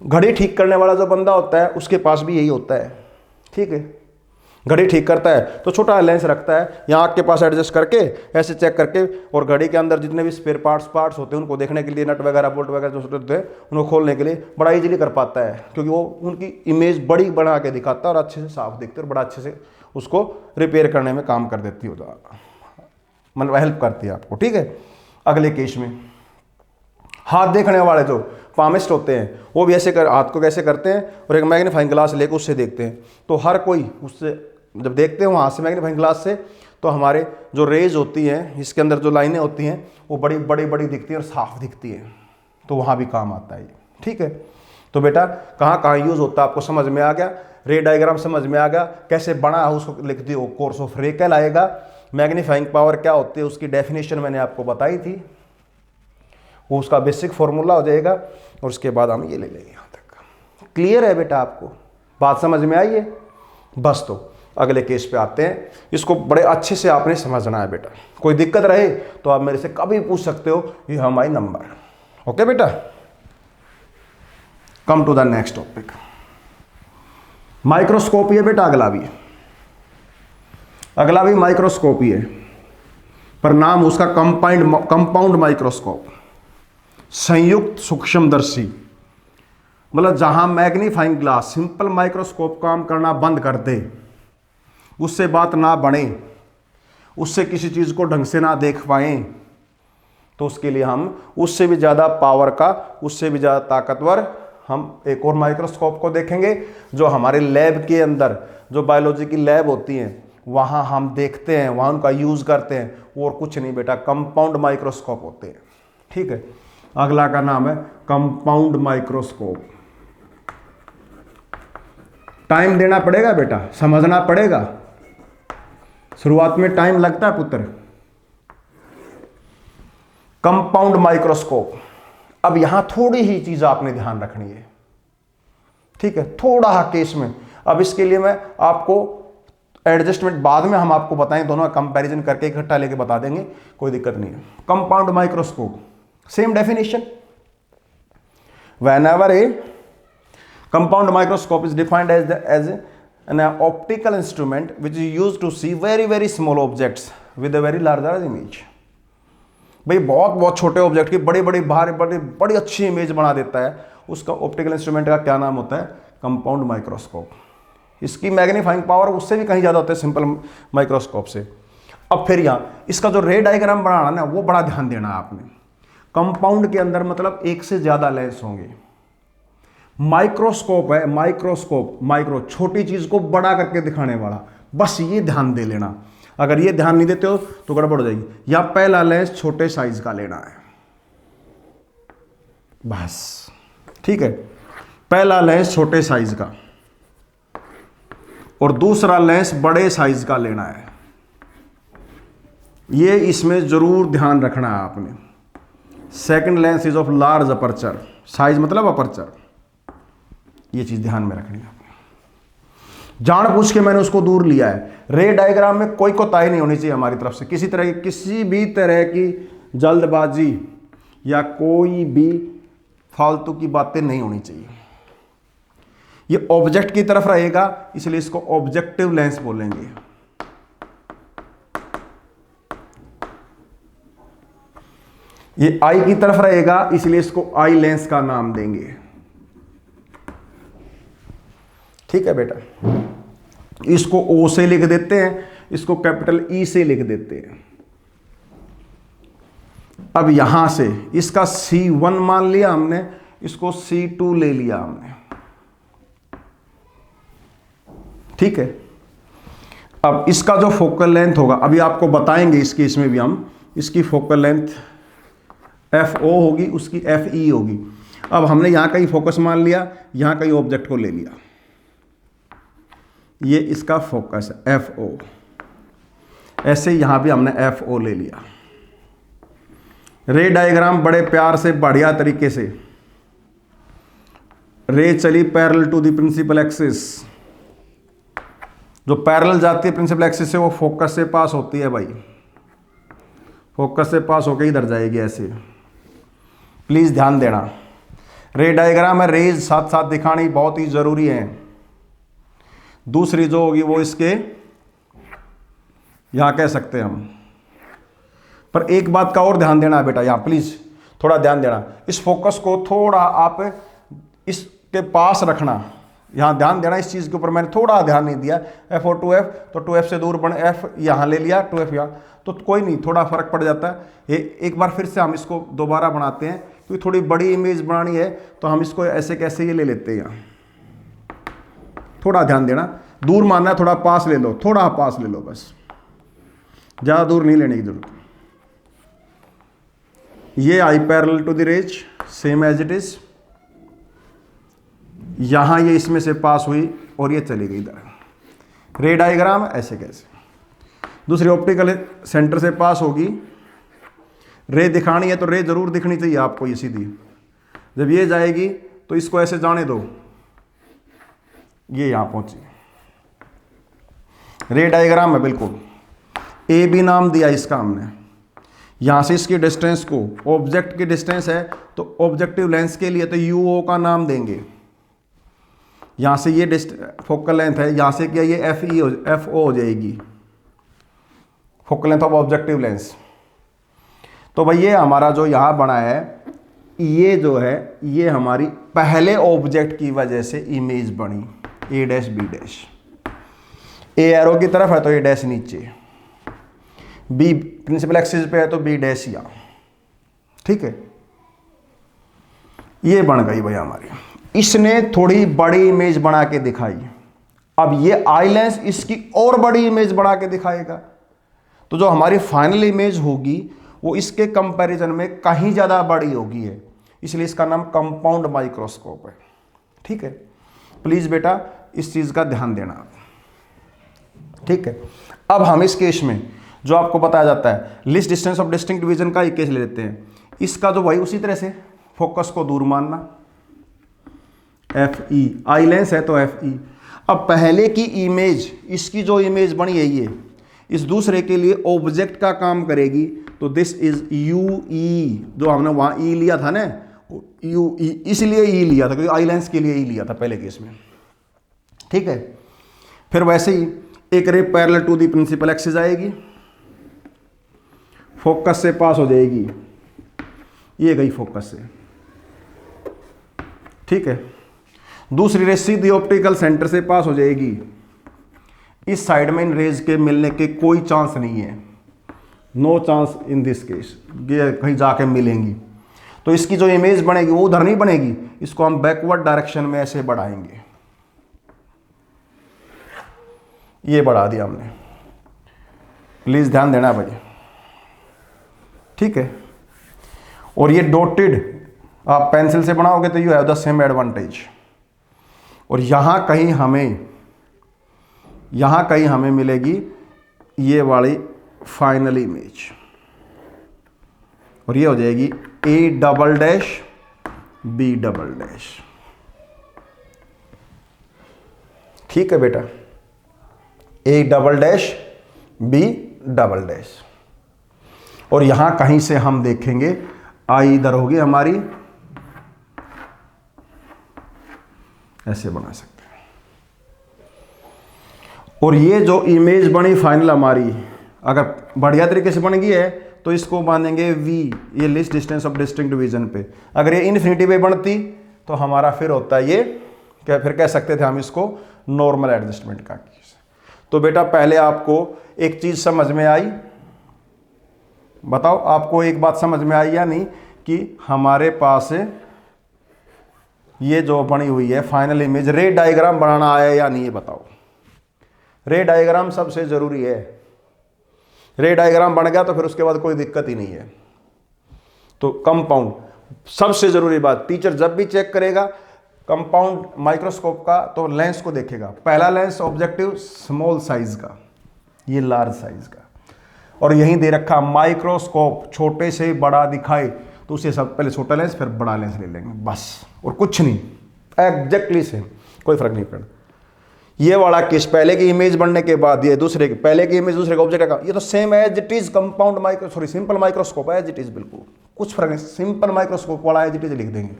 घड़ी ठीक करने वाला जो बंदा होता है उसके पास भी यही होता है। ठीक है, घड़ी ठीक करता है तो छोटा लेंस रखता है, यहाँ आँख के पास एडजस्ट करके ऐसे चेक करके, और घड़ी के अंदर जितने भी स्पेयर पार्ट्स होते हैं उनको देखने के लिए, नट वगैरह बोल्ट वगैरह जो होते हैं उनको खोलने के लिए बड़ा इजीली कर पाता है, क्योंकि वो उनकी इमेज बड़ी बना के दिखाता है और अच्छे से साफ दिखते हैं और बड़ा अच्छे से उसको रिपेयर करने में काम कर देती हो, मतलब हेल्प करती है आपको। ठीक है, अगले केस में हाथ देखने वाले जो पामिस्ट होते हैं वो भी ऐसे हाथ को कैसे करते हैं और एक मैग्नीफाइंग ग्लास लेकर उससे देखते हैं। तो हर कोई उससे जब देखते हैं वहाँ से मैग्नीफाइंग ग्लास से, तो हमारे जो रेज होती हैं इसके अंदर जो लाइनें होती हैं वो बड़ी बड़ी बड़ी दिखती हैं और साफ दिखती है, तो वहाँ भी काम आता है। ठीक है, तो बेटा कहाँ कहाँ यूज़ होता है आपको समझ में आ गया, रे डायग्राम समझ में आ गया, कैसे बना है उसको लिख दियो, कोर्स ऑफ रे कहलाएगा। मैग्नीफाइंग पावर क्या होती है उसकी डेफिनेशन मैंने आपको बताई थी, वो उसका बेसिक फॉर्मूला हो जाएगा, और उसके बाद हम ये ले लेंगे। यहाँ तक क्लियर है बेटा, आपको बात समझ में आई है? बस तो अगले केस पे आते हैं, इसको बड़े अच्छे से आपने समझना है बेटा। कोई दिक्कत रहे तो आप मेरे से कभी पूछ सकते हो, ये हमारी नंबर। ओके बेटा, come to the next topic. Microscope ही है बेटा, अगला भी माइक्रोस्कोप ही है, पर नाम उसका कंपाउंड माइक्रोस्कोप, संयुक्त सूक्ष्मदर्शी। मतलब जहां मैग्नीफाइंग ग्लास सिंपल माइक्रोस्कोप काम करना बंद कर दे, उससे बात ना बने, उससे किसी चीज को ढंग से ना देख पाए, तो उसके लिए हम उससे भी ज्यादा पावर का, उससे भी ज्यादा ताकतवर हम एक और माइक्रोस्कोप को देखेंगे, जो हमारे लैब के अंदर, जो बायोलॉजी की लैब होती हैं वहां हम देखते हैं, वहां उनका यूज करते हैं। और कुछ नहीं बेटा, कंपाउंड माइक्रोस्कोप होते हैं। ठीक है, अगला का नाम है कंपाउंड माइक्रोस्कोप। टाइम देना पड़ेगा बेटा, समझना पड़ेगा, शुरुआत में टाइम लगता है पुत्र। कंपाउंड माइक्रोस्कोप, अब यहां थोड़ी ही चीज आपने ध्यान रखनी है। ठीक है, थोड़ा केस में, अब इसके लिए मैं आपको एडजस्टमेंट बाद में हम आपको बताएं, दोनों का कंपैरिजन करके इकट्ठा लेके बता देंगे, कोई दिक्कत नहीं है। Compound microscope, same definition, whenever a compound microscope is defined as an optical instrument which is used to see very small objects with a very larger image। भाई बहुत छोटे ऑब्जेक्ट की बड़ी अच्छी इमेज बना देता है, उसका ऑप्टिकल इंस्ट्रूमेंट का क्या नाम होता है? Compound microscope. इसकी मैग्नीफाइंग पावर उससे भी कहीं ज़्यादा होता है सिंपल माइक्रोस्कोप से। अब फिर यहाँ इसका जो रे डायग्राम बनाना ना, वो बड़ा ध्यान देना है आपने। कंपाउंड के अंदर मतलब एक से ज़्यादा लेंस होंगे। माइक्रोस्कोप है, माइक्रो छोटी चीज़ को बड़ा करके दिखाने वाला, बस ये ध्यान दे लेना। अगर ये ध्यान नहीं देते हो तो गड़बड़ हो जाएगी। या पहला लेंस छोटे साइज का लेना है, बस। ठीक है, पहला लेंस छोटे साइज का और दूसरा लेंस बड़े साइज का लेना है। ये इसमें जरूर ध्यान रखना है आपने। Second lens is of large aperture, size मतलब अपर्चर, ये चीज ध्यान में रखनी है। जानबूझ के मैंने उसको दूर लिया है। रे डायग्राम में कोई कोताही नहीं होनी चाहिए हमारी तरफ से, किसी भी तरह की जल्दबाजी या कोई भी फालतू की बातें नहीं होनी चाहिए। ये ऑब्जेक्ट की तरफ रहेगा, इसलिए इसको ऑब्जेक्टिव लेंस बोलेंगे। ये आई की तरफ रहेगा, इसलिए इसको आई लेंस का नाम देंगे। ठीक है बेटा, इसको ओ से लिख देते हैं, इसको कैपिटल ई से लिख देते हैं। अब यहां से इसका C1 मान लिया हमने, इसको C2 ले लिया हमने। ठीक है, अब इसका जो फोकल लेंथ होगा, अभी आपको बताएंगे इस केस में भी हम, इसकी फोकल लेंथ FO होगी, उसकी FE होगी। अब हमने यहाँ कहीं फोकस मान लिया, यहाँ कहीं ऑब्जेक्ट को ले लिया, ये इसका फोकस है FO। ऐसे यहाँ भी हमने FO ले लिया। रे डायग्राम बड़े प्यार से बढ़िया तरीके से, रे चली parallel to the principal axis, जो पैरेलल जाती है प्रिंसिपल एक्सिस से वो फोकस से पास होती है भाई, फोकस से पास होकर इधर जाएगी ऐसे। प्लीज ध्यान देना, रे डायग्राम में रेज साथ साथ दिखानी बहुत ही जरूरी है। दूसरी जो होगी वो इसके यहां कह सकते हैं हम, पर एक बात का और ध्यान देना बेटा, यहां प्लीज थोड़ा ध्यान देना, इस फोकस को थोड़ा आप इसके पास रखना, यहां ध्यान देना इस चीज के ऊपर। मैंने थोड़ा ध्यान नहीं दिया, F और 2F, तो 2F से दूर बने, F यहां ले लिया, 2F यहां, तो कोई नहीं, थोड़ा फर्क पड़ जाता है। एक बार फिर से हम इसको दोबारा बनाते हैं, क्योंकि थोड़ी बड़ी इमेज बनानी है तो हम इसको ऐसे कैसे ये ले लेते हैं। थोड़ा ध्यान देना, दूर मानना है, थोड़ा पास ले लो, थोड़ा पास ले लो, बस ज्यादा दूर नहीं लेने की जरूरत। ये आई parallel to the rays same as it is, यहां ये इसमें से पास हुई और ये चली गई इधर। रे डायग्राम ऐसे कैसे, दूसरी ऑप्टिकल सेंटर से पास होगी, रे दिखानी है तो रे जरूर दिखनी चाहिए आपको, ये सीधी। जब ये जाएगी तो इसको ऐसे जाने दो, ये यहां पहुंची। रे डायग्राम है बिल्कुल, AB नाम दिया इसका हमने, यहां से इसकी डिस्टेंस को, ऑब्जेक्ट की डिस्टेंस है तो ऑब्जेक्टिव लेंस के लिए तो UO का नाम देंगे। यहां से ये फोकल लेंथ है, यहां से क्या ये FO हो जाएगी, focal length of objective lens. तो भाई ये हमारा जो यहां बना है, ये जो है ये हमारी पहले ऑब्जेक्ट की वजह से इमेज बनी, A' B', A एरो की तरफ है तो A' नीचे, B प्रिंसिपल एक्सिस पे है तो B' यहां, ठीक है। ये बन गई भाई हमारी, इसने थोड़ी बड़ी इमेज बना के दिखाई। अब ये आई लेंस इसकी और बड़ी इमेज बना के दिखाएगा, तो जो हमारी फाइनल इमेज होगी वो इसके कंपैरिजन में कहीं ज़्यादा बड़ी होगी है, इसलिए इसका नाम कंपाउंड माइक्रोस्कोप है, ठीक है। प्लीज़ बेटा इस चीज़ का ध्यान देना, ठीक है। अब हम इस केस में जो आपको बताया जाता है list distance of distinct division का एक केस ले लेते हैं, इसका जो भाई उसी तरह से फोकस को दूर मानना, FE आई लेंस है तो FE। अब पहले की इमेज, इसकी जो इमेज बनी है ये इस दूसरे के लिए ऑब्जेक्ट का काम करेगी, तो दिस इज UE, जो हमने वहां E लिया था ना, UE इसलिए E लिया था क्योंकि आई लेंस के लिए E लिया था पहले केस में, ठीक है। फिर वैसे ही एक ray parallel to the principal axis आएगी, फोकस से पास हो जाएगी, ये गई फोकस से, ठीक है। दूसरी रे सीधी ऑप्टिकल सेंटर से पास हो जाएगी, इस साइड में इन रेज के मिलने के कोई चांस नहीं है, no chance in this case, ये कहीं जाके मिलेंगी। तो इसकी जो इमेज बनेगी वो उधर नहीं बनेगी, इसको हम बैकवर्ड डायरेक्शन में ऐसे बढ़ाएंगे, ये बढ़ा दिया हमने, प्लीज ध्यान देना भाई, ठीक है। और ये डॉटेड आप पेंसिल से बनाओगे तो you have the same advantage. और यहां कहीं हमें मिलेगी ये वाली फाइनल इमेज, और ये हो जाएगी A', B', ठीक है बेटा, A', B'। और यहां कहीं से हम देखेंगे आई इधर होगी हमारी, ऐसे बना सकते हैं। और ये जो इमेज बनी फाइनल हमारी, अगर बढ़िया तरीके से बन गई है तो इसको बांधेंगे V, ये list distance of distinct division पे। अगर ये इन्फिनिटी पे बनती तो हमारा फिर होता है ये क्या, फिर कह सकते थे हम इसको नॉर्मल एडजस्टमेंट का केस। तो बेटा पहले आपको एक चीज समझ में आई, बताओ आपको एक बात समझ में आई या नहीं, कि हमारे पास ये जो बनी हुई है फाइनल इमेज, रे डायग्राम बनाना आया या नहीं, ये बताओ। रे डायग्राम सबसे जरूरी है, रे डायग्राम बन गया तो फिर उसके बाद कोई दिक्कत ही नहीं है। तो कंपाउंड सबसे जरूरी बात, टीचर जब भी चेक करेगा कंपाउंड माइक्रोस्कोप का तो लेंस को देखेगा। पहला लेंस ऑब्जेक्टिव स्मॉल साइज का, ये लार्ज साइज का, और यहीं दे रखा माइक्रोस्कोप छोटे से बड़ा दिखाए तो उसे सब पहले छोटा लेंस फिर बड़ा लेंस ले लेंगे बस, और कुछ नहीं, एग्जैक्टली सेम, कोई फर्क नहीं पड़ता। ये वाला केस पहले की इमेज बनने के बाद ये दूसरे की, पहले की इमेज दूसरे का ऑब्जेक्ट का, ये तो same as it is compound micro sorry simple microscope as it is, बिल्कुल कुछ फर्क नहीं, सिंपल माइक्रोस्कोप वाला एज इट इज लिख देंगे।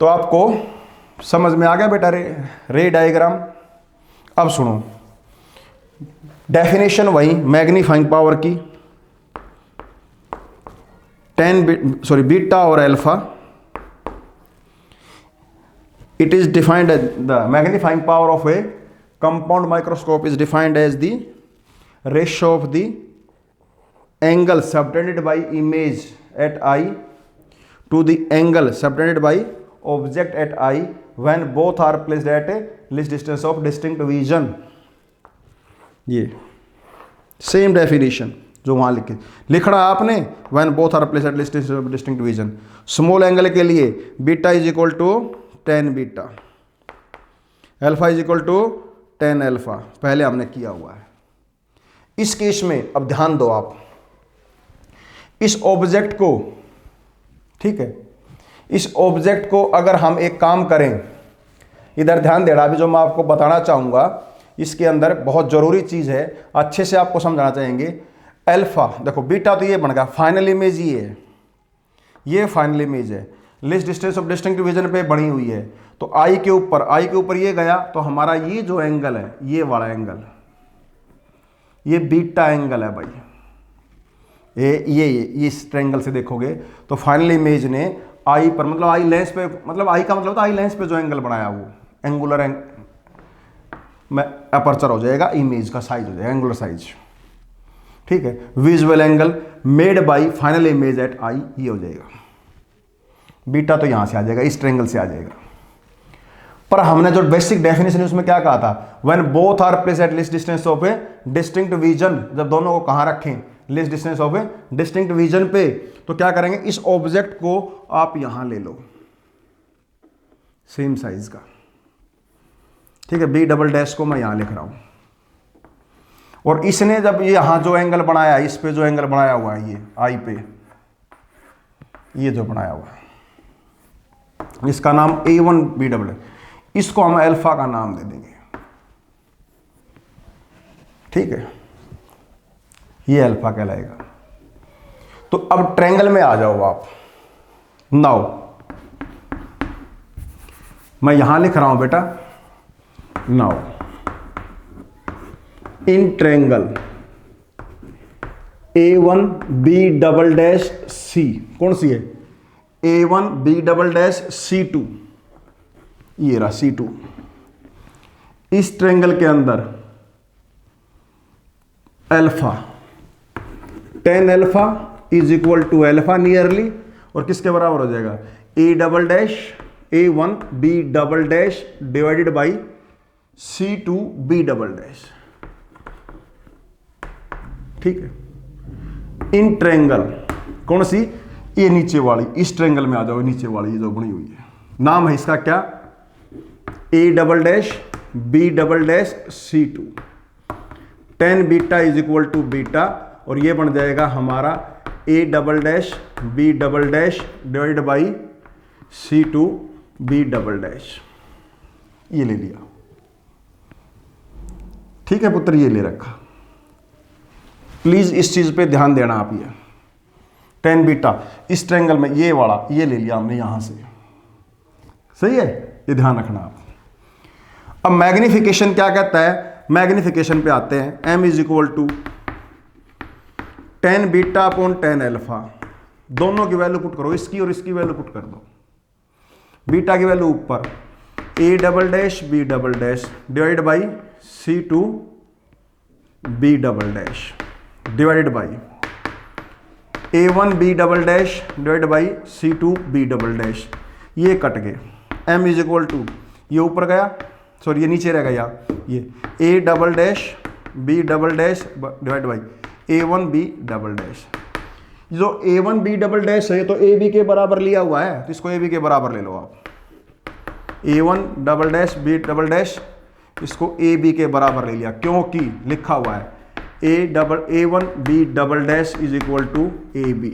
तो आपको समझ में आ गया बेटा रे डायग्राम। अब सुनो, डेफिनेशन वही मैग्नीफाइंग पावर की, बीटा और alpha. It is defined as the magnifying power of a compound microscope is defined as the ratio of the angle subtended by image at eye to the angle subtended by object at eye when both are placed at a least distance of distinct vision। ये same definition जो वहाँ लिखना आपने, when both are placed at least distance of distinct vision। Small angle के लिए beta is equal to 10 beta, alpha is equal to 10 alpha, पहले हमने किया हुआ है। इस केस में अब ध्यान दो आप, इस ऑब्जेक्ट को, ठीक है, इस ऑब्जेक्ट को अगर हम एक काम करें, इधर ध्यान देना, अभी जो मैं आपको बताना चाहूंगा इसके अंदर बहुत जरूरी चीज है, अच्छे से आपको समझना चाहेंगे। अल्फा देखो, बीटा तो ये बन गया, फाइनल इमेज ये है, ये फाइनल इमेज है, list distance of distinct vision पे बनी हुई है। तो आई के ऊपर ये गया तो हमारा ये जो एंगल है, ये वाला एंगल, ये बीटा एंगल है भाई। ये इस ट्रायंगल से देखोगे तो फाइनल इमेज ने आई पर, मतलब आई लेंस पे, मतलब आई का मतलब होता है आई लेंस पे जो एंगल बनाया वो एंगुलर में अपर्चर हो जाएगा, इमेज का साइज हो जाएगा, एंगुलर साइज, ठीक है। Visual angle made by final image at eye, ये हो जाएगा। बीटा तो यहां से आ जाएगा, इस ट्रायंगल से आ जाएगा। पर हमने जो बेसिक डेफिनेशन उसमें क्या कहा था, when both are placed at least distance of a distinct vision, जब दोनों को कहां रखें, least distance of a distinct vision पे, तो क्या करेंगे, इस ऑब्जेक्ट को आप यहां ले लो सेम साइज का, ठीक है। बी डबल डैश को मैं यहां लिख रहा हूं, और इसने जब ये यहां जो एंगल बनाया, इस पे जो एंगल बनाया हुआ है, ये आई पे ये जो बनाया हुआ है, इसका नाम A1 B डबल है, इसको हम अल्फा का नाम दे देंगे, ठीक है, ये अल्फा कहलाएगा। तो अब ट्रायंगल में आ जाओ आप। नाउ मैं यहां लिख रहा हूं बेटा, now in triangle A1 B double dash C, कौन सी है, A1 B double dash C2, ये रहा C2। इस ट्रायंगल के अंदर alpha 10 alpha is equal to alpha nearly, और किसके बराबर हो जाएगा, A double dash A1 B double dash divided by C2 B double dash, ठीक है। इन ट्रायंगल कौन सी, ये नीचे वाली, इस ट्रायंगल में आ जाओ, नीचे वाली जो बनी हुई है, नाम है इसका क्या, A double dash B double dash C2, 10 beta is equal to beta, और ये बन जाएगा हमारा A double dash B double डैश डिवाइड बाई C2 B डबल डैश, ये ले लिया, ठीक है पुत्र, ये ले रखा। प्लीज इस चीज पे ध्यान देना आप, ये 10 बीटा इस ट्रायंगल में, ये वाला ये ले लिया हमने यहां से, सही है, ये ध्यान रखना आप। अब मैग्निफिकेशन क्या कहता है, मैग्निफिकेशन पे आते हैं। m is equal to 10 beta upon 10 alpha, दोनों की वैल्यू पुट करो, इसकी और इसकी वैल्यू पुट कर दो। बीटा की वैल्यू ऊपर, A double dash B double डैश डिवाइड बाई C2 B double dash divided by A1 B double डैश डिवाइड बाई C2 B डबल डैश, ये कट गए। m इज इक्वल टू, ये ऊपर गया, सॉरी ये नीचे रह गया, ये A double dash B double डैश divide by A1 B double dash, जो A1B डबल डैश है तो AB के बराबर लिया हुआ है, तो इसको AB के बराबर ले लो आप। A1 double dash B double dash, इसको AB के बराबर ले लिया, क्योंकि लिखा हुआ है A1B double dash is equal to AB।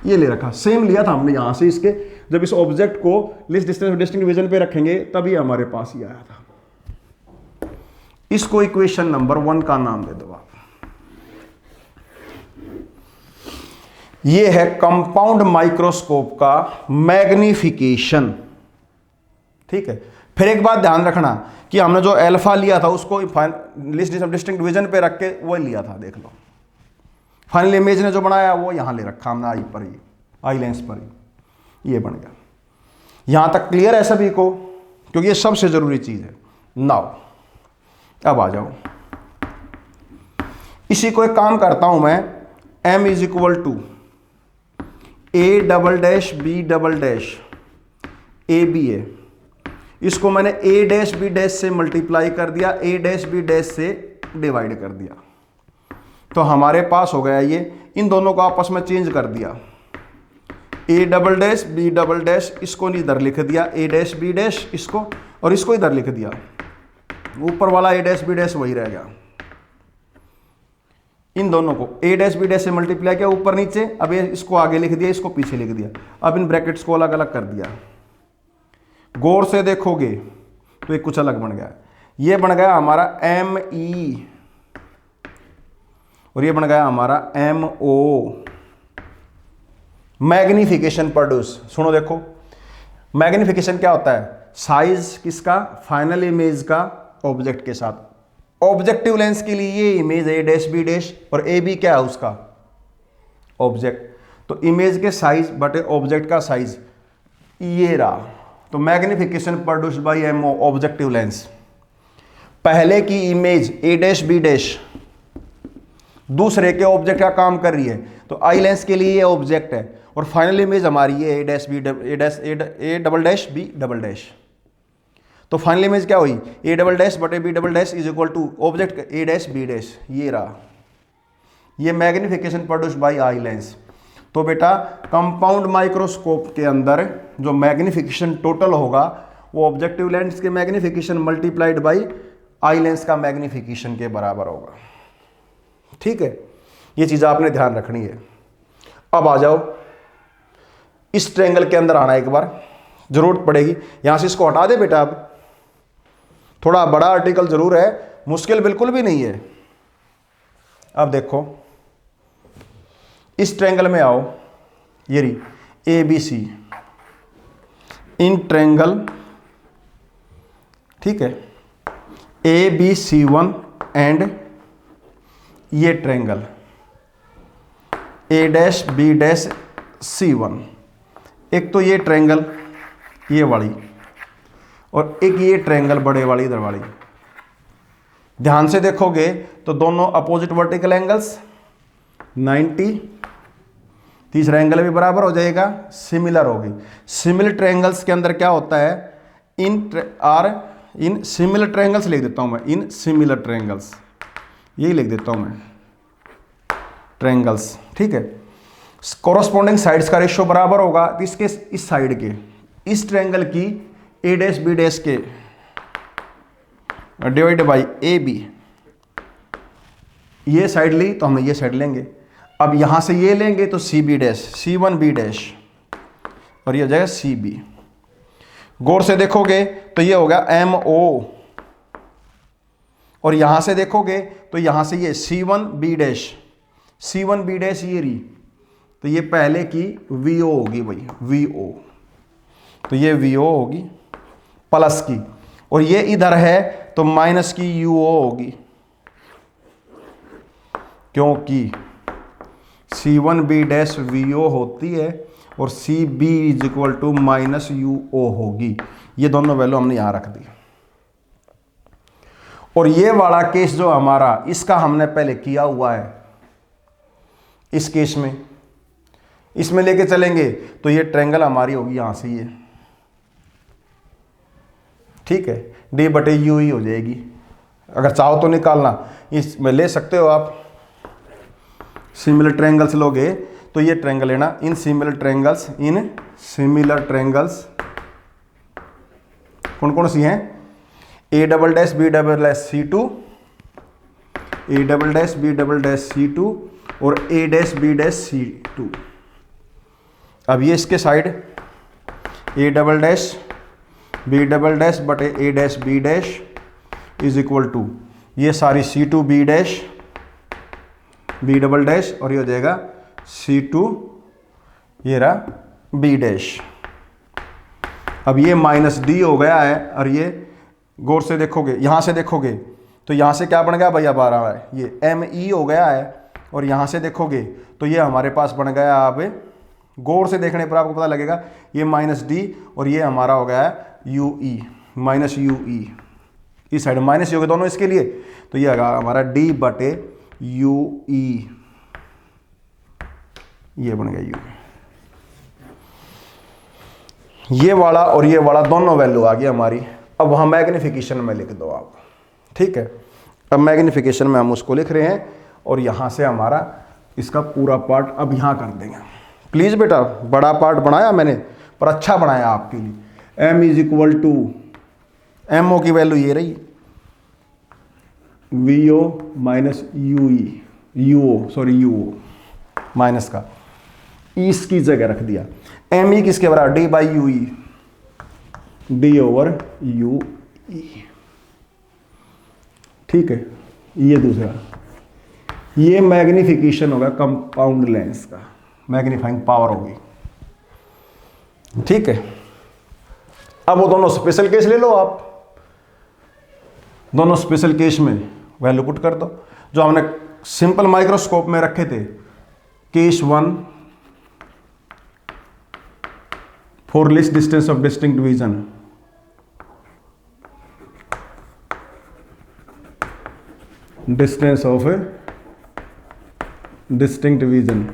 ये ले रखा, सेम लिया था हमने यहां से इसके, जब इस ऑब्जेक्ट को लिस्ट डिस्टेंस डिस्टिंक्ट डिवीजन पे रखेंगे तभी हमारे पास ये आया था। इसको इक्वेशन नंबर 1 का नाम दे दो आप। ये है कंपाउंड माइक्रोस्कोप का मैग्निफिकेशन। ठीक है, फिर एक बात ध्यान रखना कि हमने जो अल्फा लिया था उसको लिस्ट डिस्टिंक्ट डिवीजन पे रख के वो लिया था, देख लो। फाइनल इमेज ने जो बनाया वो यहां ले रखा हमने, आई पर ही, आई लेंस पर ही, ये बन गया। यहां तक क्लियर है सभी को, क्योंकि ये सबसे जरूरी चीज है। नाउ अब आ जाओ, इसी को एक काम करता हूं मैं, m is equal to A double dash B double dash AB है, इसको मैंने A-B- से मल्टीप्लाई कर दिया, A-B- से डिवाइड कर दिया, तो हमारे पास हो गया ये, इन दोनों को आपस में चेंज कर दिया। A double dash B double dash, इसको इधर लिख दिया, A-B- इसको, और इसको इधर लिख दिया, ऊपर वाला A-B- वही रह गया। इन दोनों को A-B- से मल्टीप्लाई किया ऊपर नीचे, अब ये इसको आगे लिख दिया, इसको पीछे लिख दिया, अब इन ब्रैकेट्स को अलग अलग कर दिया। गौर से देखोगे तो ये कुछ अलग बन गया, ये बन गया हमारा ME और ये बन गया हमारा MO। मैग्निफिकेशन प्रोड्यूस, सुनो देखो, मैग्निफिकेशन क्या होता है? साइज किसका? फाइनल इमेज का ऑब्जेक्ट के साथ। ऑब्जेक्टिव लेंस के लिए ये इमेज A-B- और AB क्या है उसका? ऑब्जेक्ट। तो इमेज के साइज बटे ऑब्जेक्ट का साइज ये रहा। तो magnification produced bye MO, objective lens. पहले की इमेज A-B- दूसरे के ऑब्जेक्ट का काम कर रही है, तो आई लेंस के लिए ये ऑब्जेक्ट है, और फाइनल इमेज हमारी ये A-B- तो फाइनल इमेज क्या हुई? A डबल डैश बटे B double dash is equal to object A-B। ये रहा, ये magnification produced by eye lens. तो बेटा कंपाउंड माइक्रोस्कोप के अंदर जो मैग्निफिकेशन टोटल होगा वो ऑब्जेक्टिव लेंस के magnification multiplied by eye lens का मैग्निफिकेशन के बराबर होगा। ठीक है, ये चीज आपने ध्यान रखनी है। अब आ जाओ, इस ट्रायंगल के अंदर आना, एक बार जरूरत पड़ेगी। यहां से इसको हटा दे बेटा, अब थोड़ा बड़ा आर्टिकल जरूर है, मुश्किल बिल्कुल भी नहीं है। अब देखो, इस ट्रायंगल में आओ, ये रही ABC इन ट्रायंगल, ठीक है, ABC1 एंड ये ट्रायंगल A-B-C1। एक तो ये ट्रायंगल ये वाली, और एक ये ट्रायंगल बड़े वाली इधर वाली। ध्यान से देखोगे तो दोनों अपोजिट वर्टिकल एंगल्स 90, तीसरा एंगल भी बराबर हो जाएगा, सिमिलर होगी। सिमिलर ट्रायंगल्स के अंदर क्या होता है? इन सिमिलर ट्रायंगल्स लिख देता हूं मैं, इन सिमिलर ट्रायंगल्स, यही लिख देता हूं मैं, ट्रायंगल्स। ठीक है, कोरस्पॉन्डिंग साइड्स का रेशियो बराबर होगा किसके? इस साइड के, इस ट्रायंगल की A-B- के डिवाइड बाई AB। ये साइड ली तो हम ये साइड लेंगे, अब यहां से ये लेंगे तो CB', C1B', और ये हो जाएगा CB। गौर से देखोगे तो ये होगा MO, और यहां से देखोगे तो यहां से ये C1B', C1B' ये रही, तो ये पहले की VO होगी भाई, VO, तो ये VO होगी प्लस की, और ये इधर है तो माइनस की UO होगी, क्योंकि C1B' VO होती है और CB is equal to minus UO होगी। ये दोनों वैल्यू हमने यहां रख दी। और ये वाला केस जो हमारा, इसका हमने पहले किया हुआ है। इस केस में इसमें लेके चलेंगे तो ये ट्रायंगल हमारी होगी यहां से ये, ठीक है, D/U ही हो जाएगी। अगर चाहो तो निकालना इसमें ले सकते हो आप, सिमिलर ट्रायंगल्स लोगे तो ये ट्रायंगल है ना, इन सिमिलर ट्रायंगल्स कौन कौन सी हैं, A double dash B double dash C2, A double dash B double dash C2 और A dash B dash C2। अब ये इसके side A double dash B double dash बटे A dash B dash is equal to ये सारी C2 B dash B double dash और ये हो जाएगा C2 ये रहा B डैश। अब ये माइनस डी हो गया है और ये गौर से देखोगे, यहाँ से देखोगे तो यहाँ से क्या बन गया भैया, 12 है, ये एम ई हो गया है। और यहाँ से देखोगे तो ये हमारे पास बन गया, अब गौर से देखने पर आपको पता लगेगा ये माइनस डी और ये हमारा हो गया है यू ई, माइनस यू ई, इस साइड माइनस ही हो गए दोनों इसके लिए, तो ये आएगा हमारा डी बटे यू ई, ये बन गया यू। ये वाला और ये वाला दोनों वैल्यू आ गई हमारी। अब वहाँ मैग्निफिकेशन में लिख दो आप, ठीक है। अब मैग्निफिकेशन में हम उसको लिख रहे हैं और यहाँ से हमारा इसका पूरा पार्ट अब यहाँ कर देंगे। प्लीज़ बेटा, बड़ा पार्ट बनाया मैंने पर अच्छा बनाया आपके लिए। m is equal to, M O की वैल्यू ये रही, V O minus you E, you O sorry you O minus का ईस की जगह रख दिया। एम ई किसके बराबर, D by U E, D over U ई, ठीक है। ये दूसरा, ये मैग्निफिकेशन होगा कंपाउंड लेंस का, मैग्नीफाइंग पावर होगी, ठीक है। अब वो दोनों स्पेशल केस ले लो आप, दोनों स्पेशल केस में वैल्यू पुट कर दो जो हमने सिंपल माइक्रोस्कोप में रखे थे। Case 1 for least distance of distinct vision, distance of distinct vision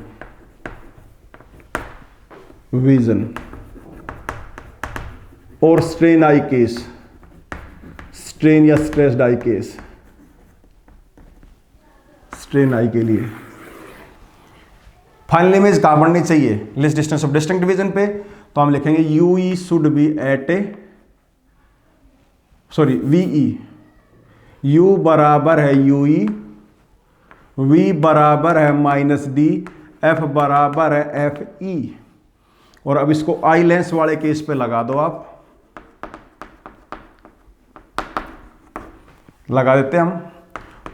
और स्ट्रेन आई केस, स्ट्रेन या stressed eye case, strain eye के लिए फाइनल इमेज कहां बननी चाहिए, least distance of distinct vision पे, तो हम लिखेंगे U E should be at a, sorry V E, U बराबर है यू ई, वी बराबर है माइनस डी, एफ बराबर है एफ ई। और अब इसको आई लेंस वाले केस पे लगा दो आप, लगा देते हैं हम।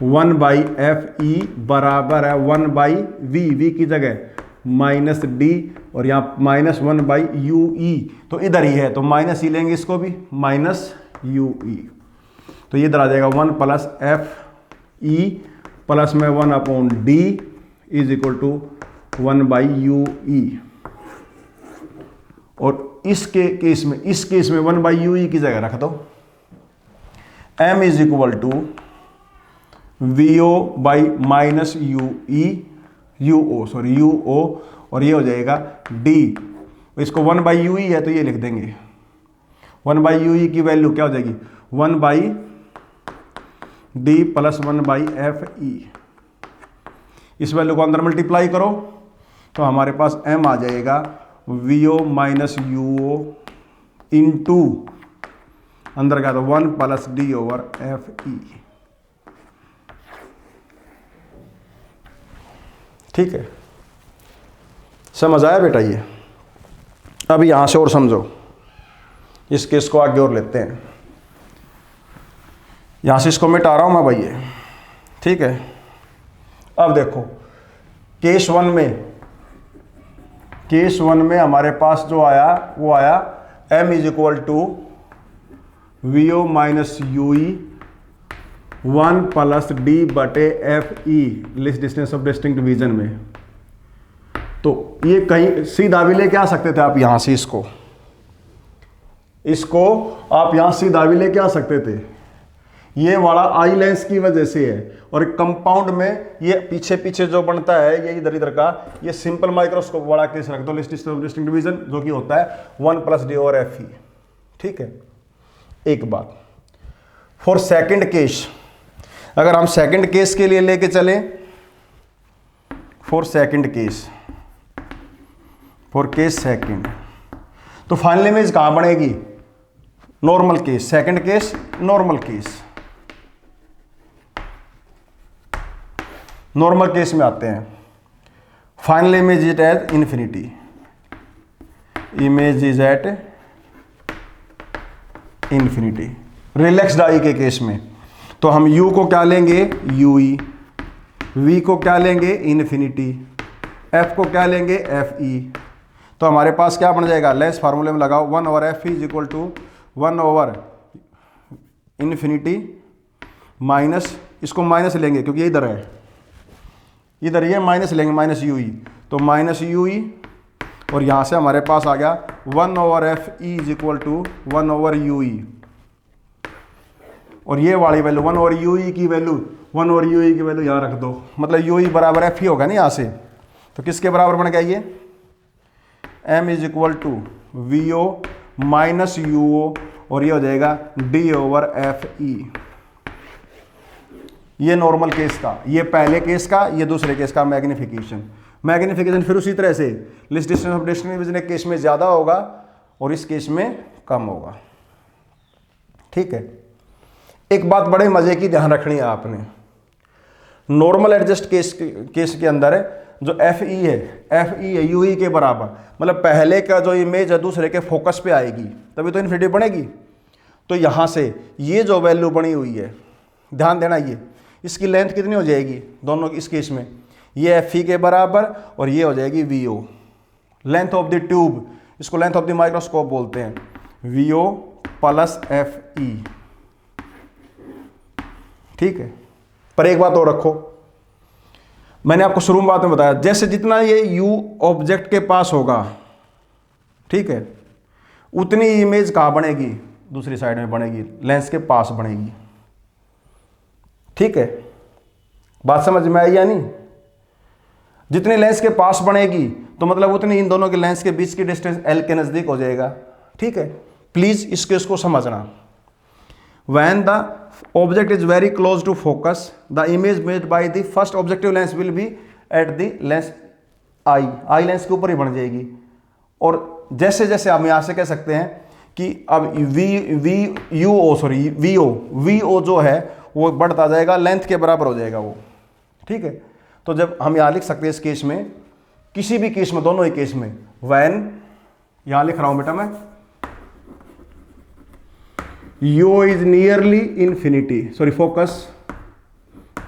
1 बाई एफ ई बराबर है 1 बाई वी, वी की जगह माइनस डी और यहाँ माइनस 1 बाई यू ई, तो इधर ही है तो माइनस ही लेंगे इसको भी, माइनस यू ई, तो ये इधर आ जाएगा 1 प्लस एफ ई प्लस में 1 upon D is equal to 1 by U E. और इसके केस में, इस केस में 1 बाई यू ई की जगह रख दो, m is equal to v o by minus you E, you O sorry you o, और ये हो जाएगा d, इसको 1 बाई यू ई है तो ये लिख देंगे 1 बाई यू ई की वैल्यू क्या हो जाएगी 1 by D plus 1 by F E. इस वैल्यू को अंदर मल्टीप्लाई करो तो हमारे पास m आ जाएगा V O minus you O into अंदर क्या था 1 plus D over F E, ठीक है। समझ आया बेटा ये? अब यहां से और समझो, इस केस को आगे और लेते हैं। यहां से इसको मिटा रहा हूं मैं भाई ये, ठीक है। अब देखो केस 1 में हमारे पास जो आया वो आया m is equal to v O minus you e 1 plus d बटे f e, least distance of distinct vision में। तो ये कहीं सीधा भी लेके आ सकते थे आप यहां से, इसको आप यहां सीधा भी लेके आ सकते थे, ये वाला आई लेंस की वजह से है। और कंपाउंड में ये पीछे पीछे जो बनता है ये इधर इधर का, ये सिंपल माइक्रोस्कोप वाला केस रख दो, list distance of distinct vision, जो कि होता है 1 प्लस डी और एफ ई, ठीक है। एक बात, फॉर सेकंड केस, अगर हम सेकंड केस के लिए लेके चलें, for second case, for case second. तो फाइनल इमेज कहां बनेगी? Normal case, second case, normal case. Normal case में आते हैं। Final image is at infinity, image is at infinity. Relaxed eye के केस में तो हम u को क्या लेंगे? ue, v को क्या लेंगे? इन्फिनिटी, f को क्या लेंगे? fe। तो हमारे पास क्या बन जाएगा? लेस फार्मूले में लगाओ, 1 over F is equal to 1 over infinity minus, इसको माइनस लेंगे क्योंकि ये इधर है, इधर ये माइनस लेंगे, माइनस यू ई, तो माइनस यू ई, और यहाँ से हमारे पास आ गया 1 over F E is equal to 1 over U E, और ये वाली वैल्यू 1 ओवर यू ई की वैल्यू, 1 ओवर यू ई की वैल्यू यहाँ रख दो, मतलब यू ई बराबर एफ ही होगा ना यहाँ से। तो किसके बराबर बन गया ये? m is equal to v O minus you o, और ये हो जाएगा d ओवर एफ ई। ये नॉर्मल केस का, ये पहले केस का, ये दूसरे केस का मैग्निफिकेशन। मैग्निफिकेशन फिर उसी तरह से list distance of discrimination case में ज़्यादा होगा और इस केस में कम होगा। ठीक है। एक बात बड़े मज़े की ध्यान रखनी है आपने, नॉर्मल एडजस्ट केस के अंदर जो एफ ई है यू ई के बराबर, मतलब पहले का जो इमेज है दूसरे के फोकस पे आएगी तभी तो इन्फिनिटी बनेगी। तो यहाँ से ये जो वैल्यू बनी हुई है, ध्यान देना, ये इसकी लेंथ कितनी हो जाएगी दोनों इस केस में? ये एफ ई के बराबर और ये हो जाएगी V O, length of the tube, इसको लेंथ ऑफ द माइक्रोस्कोप बोलते हैं, V O plus F E. ठीक है। पर एक बात और रखो, मैंने आपको शुरू में बात में बताया, जैसे जितना ये u ऑब्जेक्ट के पास होगा, ठीक है, उतनी इमेज कहाँ बनेगी? दूसरी साइड में बनेगी, लेंस के पास बनेगी। ठीक है, बात समझ में आई या नहीं? जितनी लेंस के पास बनेगी तो मतलब उतनी इन दोनों के लेंस के बीच की डिस्टेंस L के नज़दीक हो जाएगा। ठीक है, प्लीज़ इस केस को समझना। When the object is very close to focus, the image made by the first objective lens will be at the lens I lens के ऊपर ही बन जाएगी। और जैसे जैसे हम यहाँ से कह सकते हैं कि अब वी ओ जो है वो बढ़ता जाएगा, लेंथ के बराबर हो जाएगा वो। ठीक है, तो जब हम यहाँ लिख सकते हैं इस केस में, किसी भी केस में, दोनों ही केस में, when, यहाँ लिख रहा हूँ बेटा मैं, u is nearly infinity, sorry focus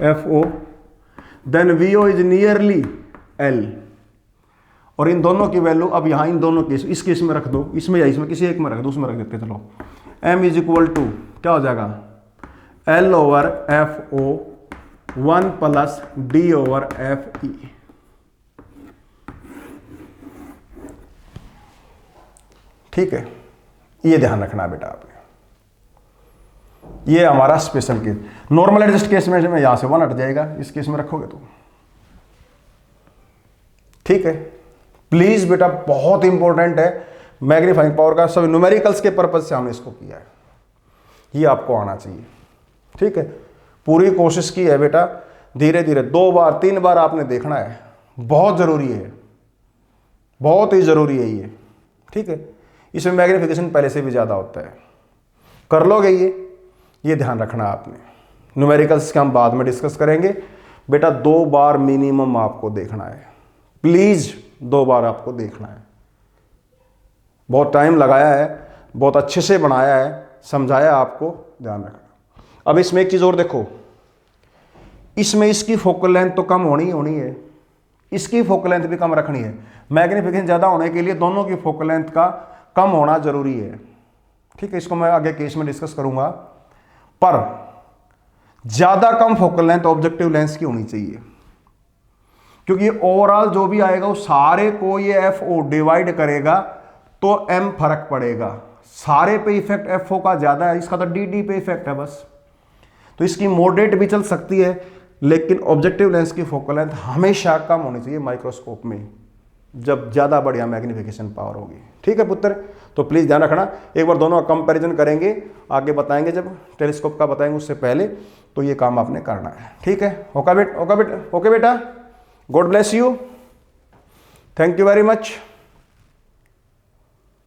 FO, then VO is nearly L, और इन दोनों की वैल्यू अब यहाँ इन दोनों केस, इस केस में रख दो, इसमें या इसमें किसी एक में रख दो, उसमें रख देते चलो। m इज इक्वल टू क्या हो जाएगा? L over FO 1 plus D over FE। ठीक है, ये ध्यान रखना बेटा आपने। ये हमारा special case. Normal adjust case में यहां से 1 हट जाएगा, इस केस में रखोगे तो। ठीक है, प्लीज बेटा बहुत इंपॉर्टेंट है, मैग्नीफाइंग पावर का, सब न्यूमेरिकल्स के पर्पज से हमने इसको किया है, ये आपको आना चाहिए। ठीक है, पूरी कोशिश की है बेटा, धीरे धीरे 2 बार 3 बार आपने देखना है, बहुत जरूरी है, बहुत ही जरूरी है ये। ठीक है, इसमें मैग्निफिकेशन पहले से भी ज्यादा होता है, कर लोगे ये ध्यान रखना आपने। न्यूमेरिकल्स के हम बाद में डिस्कस करेंगे बेटा, 2 बार मिनिमम आपको देखना है, प्लीज 2 बार आपको देखना है। बहुत टाइम लगाया है, बहुत अच्छे से बनाया है, समझाया आपको, ध्यान रखना। अब इसमें एक चीज और देखो, इसमें इसकी फोकल लेंथ तो कम होनी है, इसकी फोकल लेंथ भी कम रखनी है। मैग्निफिकेशन ज्यादा होने के लिए दोनों की फोकल लेंथ का कम होना जरूरी है। ठीक है, इसको मैं आगे केस में डिस्कस करूंगा, पर ज्यादा कम फोकल लेंथ ऑब्जेक्टिव लेंस की होनी चाहिए, क्योंकि ओवरऑल जो भी आएगा वो सारे को ये एफओ डिवाइड करेगा तो एम फर्क पड़ेगा। सारे पे इफेक्ट एफओ का ज्यादा है, इसका तो डी पे इफेक्ट है बस। तो इसकी मॉडरेट भी चल सकती है, लेकिन ऑब्जेक्टिव लेंस की फोकल लेंथ हमेशा कम होनी चाहिए माइक्रोस्कोप में, जब ज्यादा बढ़िया मैग्निफिकेशन पावर होगी। ठीक है पुत्र, तो प्लीज ध्यान रखना। एक बार दोनों का कंपैरिजन करेंगे, आगे बताएंगे, जब टेलीस्कोप का बताएंगे उससे पहले, तो ये काम आपने करना है। ठीक है, ओके बेटा, God bless you, thank you very much.